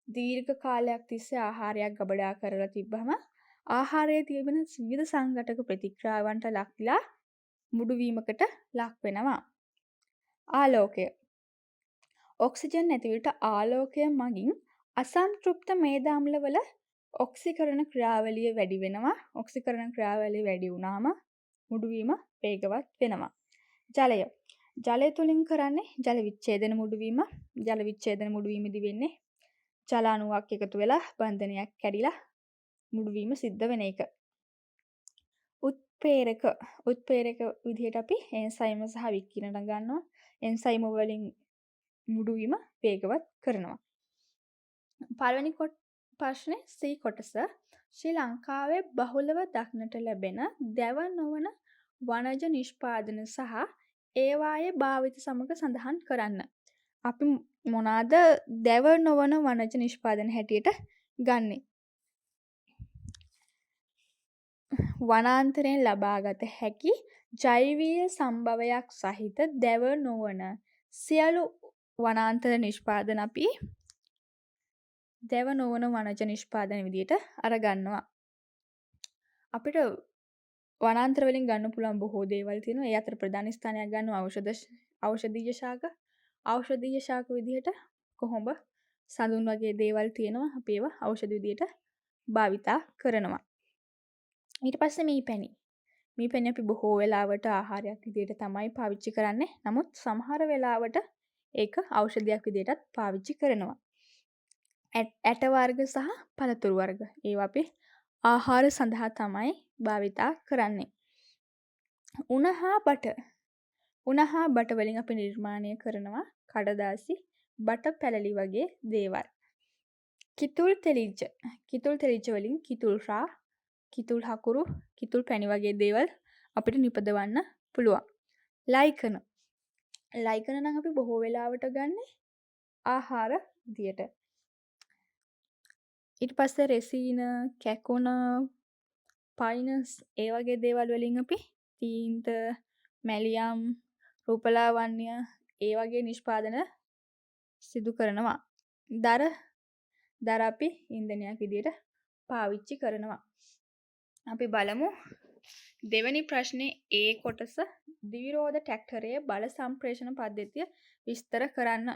දීර්ඝ කාලයක් තිස්සේ ආහාරයක් ගබඩා කරලා තිබ්බම ආහාරයේ තිබෙන විවිධ සංඝටක ප්‍රතික්‍රියාවන්ට ලක්ලා මුඩුවීමකට ලක් වෙනවා. ආලෝකය. ඔක්සිජන් නැති විට ආලෝකය මගින් අසන්තෘප්ත මේද අම්ලවල ඔක්සිකරණ ක්‍රියාවලිය වැඩි වෙනවා. ඔක්සිකරණ ක්‍රියාවලිය වැඩි වුණාම මුඩුවීම වේගවත් වෙනවා. ජලය තුලින් කරන්නේ ජල විච්ඡේදන මුඩුවීම. ජල විච්ඡේදන මුඩුවීමදී වෙන්නේ ජල අණුවක් එකතු වෙලා බන්ධනයක් කැඩිලා මුඩුවීම සිද්ධ වෙන එක. උත්ප්‍රේරක විදිහට අපි එන්සයිම සහ විකිරණ ගන්නවා. එන්සයිම වලින් මුඩුවීම වේගවත් කරනවා. පළවෙනි ප්‍රශ්නේ C කොටස. ශ්‍රී ලංකාවේ බහුලව දක්නට ලැබෙන දැව නොවන වනජ නිෂ්පාදන සහ ඒවායේ භාවිත සමග සඳහන් කරන්න. අපි මොනවාද දැව නොවන වනජ නිෂ්පාදන හැටියට ගන්නෙ? වනාන්තරයෙන් ලබාගත හැකි ජෛවීය සම්භවයක් සහිත දැව නොවන සියලු වනාන්තර නිෂ්පාදන අපි දැව නොවන වනජ නිෂ්පාදන විදිහට අරගන්නවා. අපිට වනාන්තර වලින් ගන්න පුළුවන් බොහෝ දේවල් තියෙනවා. ඒ අතර ප්‍රධාන ස්ථානයක් ගන්නවා ඖෂධීය ශාක. ඖෂධීය ශාක විදිහට කොහොඹ සඳුන් වගේ දේවල් තියෙනවා. අපි ඒවා ඖෂධ විදිහට භාවිතා කරනවා. ඊට පස්සේ මීපැණි අපි බොහෝ වෙලාවට ආහාරයක් විදිහට තමයි පාවිච්චි කරන්නේ. නමුත් සමහර වෙලාවට ඒක ඖෂධයක් විදිහටත් පාවිච්චි කරනවා. ඇට වර්ග සහ පළතුරු වර්ග ඒවා අපි ආහාර සඳහා තමයි භාවිතා කරන්නේ. උණ හා බට වලින් අපි නිර්මාණය කරනවා කඩදාසි, බට පැලලි වගේ දේවල්. කිතුල් තෙලිජ්ජ වලින් කිතුල් රා, කිතුල් හකුරු, කිතුල් පැණි වගේ දේවල් අපිට නිපදවන්න පුළුවන්. ලයිකන නම් අපි බොහෝ වෙලාවට ගන්න ආහාර විදියට. ඊට පස්සේ රෙසීන, කැකුණ, පයිනස් ඒ වගේ දේවල් වලින් අපි තීන්ත, මැලියම්, රූපලාවන්‍ය ඒ වගේ නිෂ්පාදන සිදු කරනවා. දර අපි ඉන්ධනයක් විදියට පාවිච්චි කරනවා. අපි බලමු දෙවැනි ප්‍රශ්නේ A කොටස ද්විරෝධ ට්‍රැක්ටරයේ බල සම්ප්‍රේෂණ පද්ධතිය විස්තර කරන්න.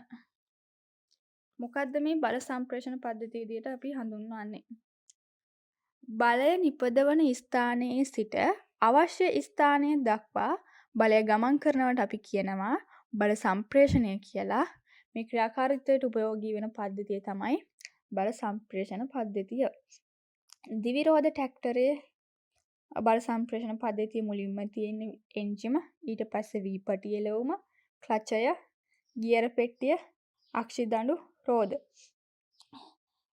මොකද්ද මේ බල සම්ප්‍රේෂණ පද්ධතිය විදියට අපි හඳුන්වන්නේ? බලය නිපදවන ස්ථානයේ සිට අවශ්‍ය ස්ථානය දක්වා බලය ගමන් කරනවට අපි කියනවා බල සම්ප්‍රේෂණය කියලා. මේ ක්‍රියාකාරීත්වයට උපයෝගී වෙන පද්ධතිය තමයි බල සම්ප්‍රේෂණ පද්ධතිය. ද්විරෝධ ට්‍රැක්ටරයේ බල සම්ප්‍රේෂණ පද්ධතිය මුලින්ම තියෙන එන්ජිම, ඊට පස්සේ වීපටි එළවුම, ක්ලචය, ගියර පෙට්ටිය, අක්ෂි දඬු, රෝද.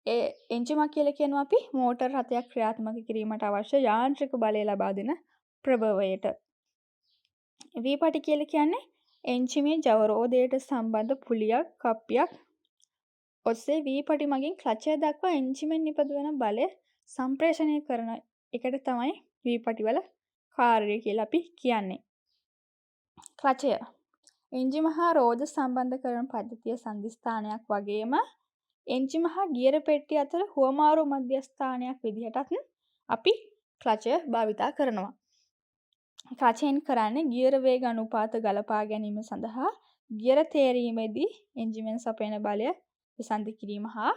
ඒ එන්ජිමක් කියලා කියනවා අපි මෝටර් රථයක් ක්‍රියාත්මක කිරීමට අවශ්‍ය යාන්ත්‍රික බලය ලබා දෙන ප්‍රභවයට. වීපටි කියලා කියන්නේ එන්ජිමේ ජව රෝදයට සම්බන්ධ පුලියක්, කප්පියක් ඔස්සේ වීපටි මගින් ක්ලචය දක්වා එන්ජිමෙන් නිපදවන බලය සම්ප්‍රේෂණය කරන එකට තමයි වීපටි වල කාර්යය කියලා අපි කියන්නේ. ක්ලචය එන්ජිම හා රෝද සම්බන්ධ කරන පද්ධතිය සංදිස්ථානයක් වගේම එන්ජිම හා ගියර පෙට්ටිය අතර හුවමාරු මධ්‍යස්ථානයක් විදිහටත් අපි ක්ලචය භාවිතා කරනවා. ක්ලචයෙන් කරන්නේ ගියර වේග අනුපාත ගලපා ගැනීම සඳහා ගියර තේරීමේදී එන්ජිමෙන් සපයන බලය විසන්ධි කිරීම හා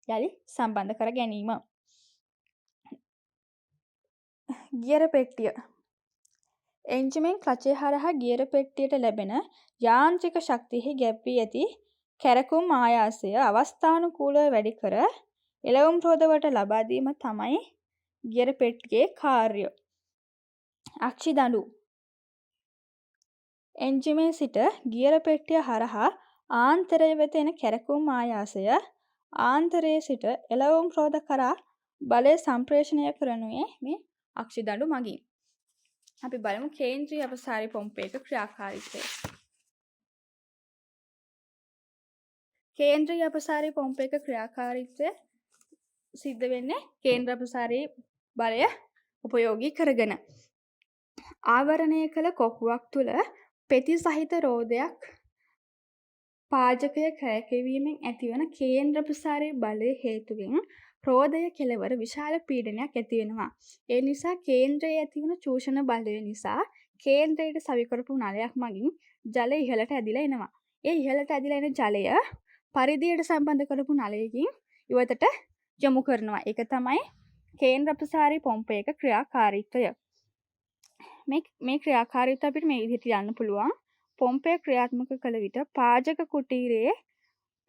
යලි සම්බන්ධ කර ගැනීම. ගියර පෙට්ටිය එන්ජිමෙන් ක්ලචය හරහා ගියර පෙට්ටියට ලැබෙන යාන්ත්‍රික ශක්තියෙහි ගැබ් වී ඇති කැරකුම් ආයාසය අවස්ථානුකූලව වැඩි කර එළවුම් රෝදවලට ලබා දීම තමයි ගියර පෙට්ටියේ කාර්යය. අක්ෂි දඬු එන්ජිමේ සිට ගියර පෙට්ටිය හරහා ආන්තරය වෙත එන කැරකුම් ආයාසය ආන්තරයේ සිට එළවුම් රෝධ කරා බලය සම්ප්‍රේෂණය කරනුයේ මේ අක්ෂිදඬු මගින්. අපි බලමු කේන්ද්‍රීය අපසාරි පොම්පයක ක්‍රියාකාරීත්වය. කේන්ද්‍රීය අපසාරි පොම්පයක ක්‍රියාකාරීත්වය සිද්ධ වෙන්නේ කේන්ද්‍ර අපසාරී බලය උපයෝගී කරගෙන. ආවරණය කළ කොහුවක් තුළ පෙති සහිත රෝධයක් පාජකය කැරකෙවීමෙන් ඇතිවන කේන්ද්‍ර ප්‍රසාරී බලය හේතුවෙන් රෝධය කෙළවර විශාල පීඩනයක් ඇතිවෙනවා. ඒ නිසා කේන්ද්‍රයේ ඇතිවන චූෂණ බලය නිසා කේන්ද්‍රයට සවිකරපු නලයක් මගින් ජලය ඉහළට ඇදිලා එනවා. ඒ ඉහළට ඇදිලා එන ජලය පරිධියට සම්බන්ධ කරපු නලයකින් ඉවතට යොමු කරනවා. ඒක තමයි කේන්ද්‍ර ප්‍රසාරී පොම්පයක ක්‍රියාකාරීත්වය. මේ ක්‍රියාකාරීත්වය අපිට මේ විදිහට යන්න පුළුවන්. පොම්පය ක්‍රියාත්මක කළ විට පාජක කුටීරයේ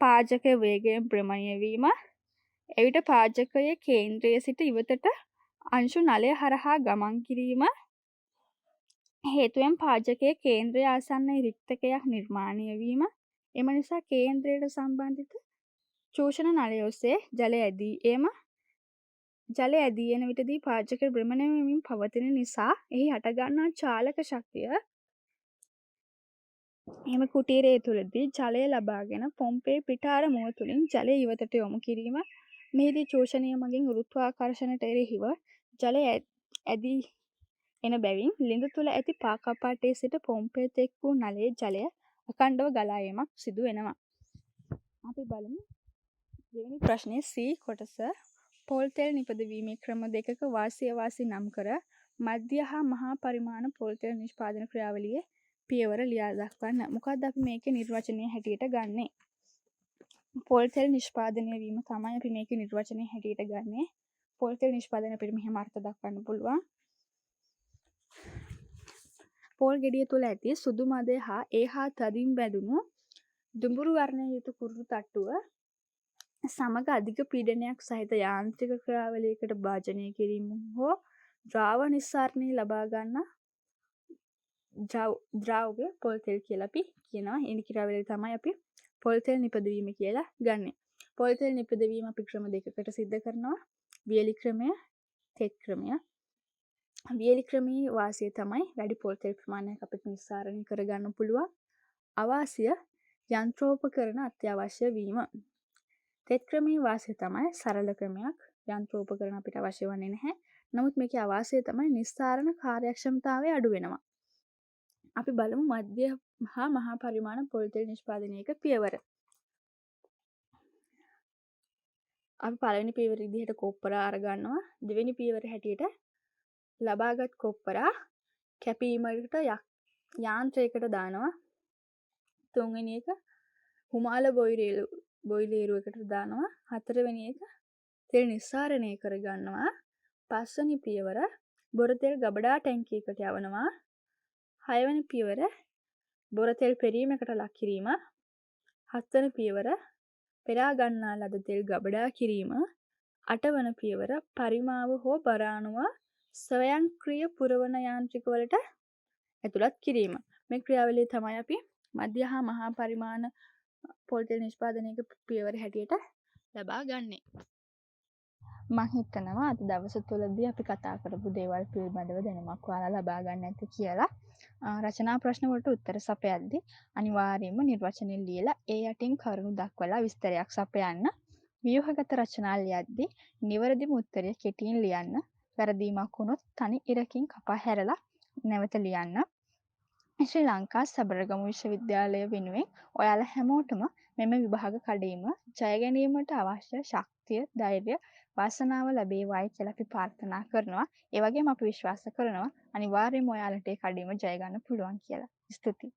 පාජක වේගයෙන් භ්‍රමණය වීම, එවිට පාජකයේ කේන්ද්‍රයේ සිට ඉවතට අංශු නලය හරහා ගමන් කිරීම හේතුවෙන් පාජකයේ කේන්ද්‍රය ආසන්නයේ රික්තකයක් නිර්මාණය වීම, එම නිසා කේන්ද්‍රයට සම්බන්ධිත චූෂණ නලය ඔස්සේ ජලය ඇදී එන විටදී පාජක භ්‍රමණය වෙමින් පවතින නිසා එහි හටගන්නා චාලක ශක්තිය එම කුටීරය තුළදී ජලය ලබාගෙන පොම්පේ පිටාර මුව තුළින් ජලය ඉවතට යොමු කිරීම. මෙහිදී චූෂණය මගින් ගුරුත්වාකර්ෂණයට එරෙහිව ජලය ඇදී එන බැවින් ළිඳ තුළ ඇති පා කපාටයේ සිට පොම්පේ තෙක් වූ නලයේ ජලය අඛණ්ඩව ගලා යාමක් සිදු වෙනවා. අපි බලමු දෙවෙනි ප්‍රශ්නයේ C කොටස. පොල් තෙල් නිපදවීමේ ක්‍රම දෙකක වාසිය නම් කර මධ්‍ය හා මහා පරිමාණ පොල් තෙල් නිෂ්පාදන ක්‍රියාවලියේ පියවර ලියා දක්වන්න. මොකක්ද අපි මේකේ නිර්වචනය හැටියට ගන්නෙ? පොල් තෙල් නිෂ්පාදනය වීම තමයි අපි මේකේ නිර්වචනය හැටියට ගන්නෙ. පොල් තෙල් නිෂ්පාදනය අපිට මෙහෙම අර්ථ දක්වන්න පුළුවන්. පොල් ගෙඩිය තුළ ඇති සුදු මදය හා ඒ හා තදින් බැඳුණු දුඹුරු වර්ණයෙන් යුතු කුරුළු තට්ටුව සමග අධික පීඩනයක් සහිත යාන්ත්‍රික ක්‍රියාවලියකට භාජනය කිරීම හෝ ද්‍රාව නිස්සාරණය ලබා ගන්න ද්‍රව්‍ය පොල් තෙල් කියලා අපි කියනවා. ඒ ක්‍රියාවලිය තමයි අපි පොල් තෙල් නිපදවීම කියලා ගන්නෙ. පොල් තෙල් නිපදවීම අපි ක්‍රම දෙකකට සිද්ධ කරනවා. වියලි ක්‍රමය, තෙත් ක්‍රමය. වියලි ක්‍රමයේ වාසිය තමයි වැඩි පොල් තෙල් ප්‍රමාණයක් අපිට නිස්සාරණය කරගන්න පුළුවන්. අවාසිය යන්ත්‍රෝපකරණ අත්‍යවශ්‍ය වීම. තෙත් ක්‍රමයේ වාසිය තමයි සරල ක්‍රමයක්. යන්ත්‍රෝපකරණ අපිට අවශ්‍ය වන්නේ නැහැ. නමුත් මේකේ අවාසිය තමයි නිස්සාරණ කාර්යක්ෂමතාවය අඩු වෙනවා. අපි බලමු මධ්‍ය හා මහා පරිමාණ පොල් තෙල් නිෂ්පාදනයක පියවර. අපි පළවෙනි පියවර විදිහට කොප්පරා අරගන්නවා. දෙවෙනි පියවර හැටියට ලබාගත් කොප්පරා කැපීමකට යාන්ත්‍රයකට දානවා. තුන්වෙනි එක හුමාල බොයිලේරුවකට දානවා. හතරවෙනි එක තෙල් නිස්සාරණය කරගන්නවා. පස්වෙනි පියවර බොර තෙල් ගබඩා ටැංකියකට යවනවා. හයවෙනි පියවර බොර තෙල් පෙරීමකට ලක් කිරීම. හත්වන පියවර පෙරා ගන්නා ලද තෙල් ගබඩා කිරීම. අටවන පියවර පරිමාව හෝ බරාණුව ස්වයංක්‍රීය පුරවන යාන්ත්‍රික වලට ඇතුළත් කිරීම. මේ ක්‍රියාවලිය තමයි අපි මධ්‍ය හා මහා පරිමාණ පොල් තෙල් නිෂ්පාදනයක පියවර හැටියට ලබා ගන්නෙ. මම හිතනවා අද දවස තුලදී අපි කතා කරපු දේවල් පිළිබඳව දැනුමක් ඔයාලා ලබා ගන්න ඇති කියලා. රචනා ප්‍රශ්න වලට උත්තර සපයද්දී අනිවාර්යයෙන්ම නිර්වචනය ලියලා ඒ යටින් කරුණු දක්වලා විස්තරයක් සපයන්න. ව්‍යුහගත රචනා ලියද්දී නිවැරදිම උත්තරය කෙටියෙන් ලියන්න. වැරදීමක් වුණොත් තනි ඉරකින් කපා හැරලා නැවත ලියන්න. ශ්‍රී ලංකා සබරගමු විශ්වවිද්‍යාලය වෙනුවෙන් ඔයාලා හැමෝටම මෙම විභාග කඩේම ජය ගැනීමට අවශ්‍ය ශක්තිය, ධෛර්යය, වාසනාව ලැබේවායි කියලා අපි ප්‍රාර්ථනා කරනවා. ඒ වගේම අපි විශ්වාස කරනවා අනිවාර්යයෙන්ම ඔයාලට ඒ කඩේම ජය ගන්න පුළුවන් කියලා. ස්තුතියි.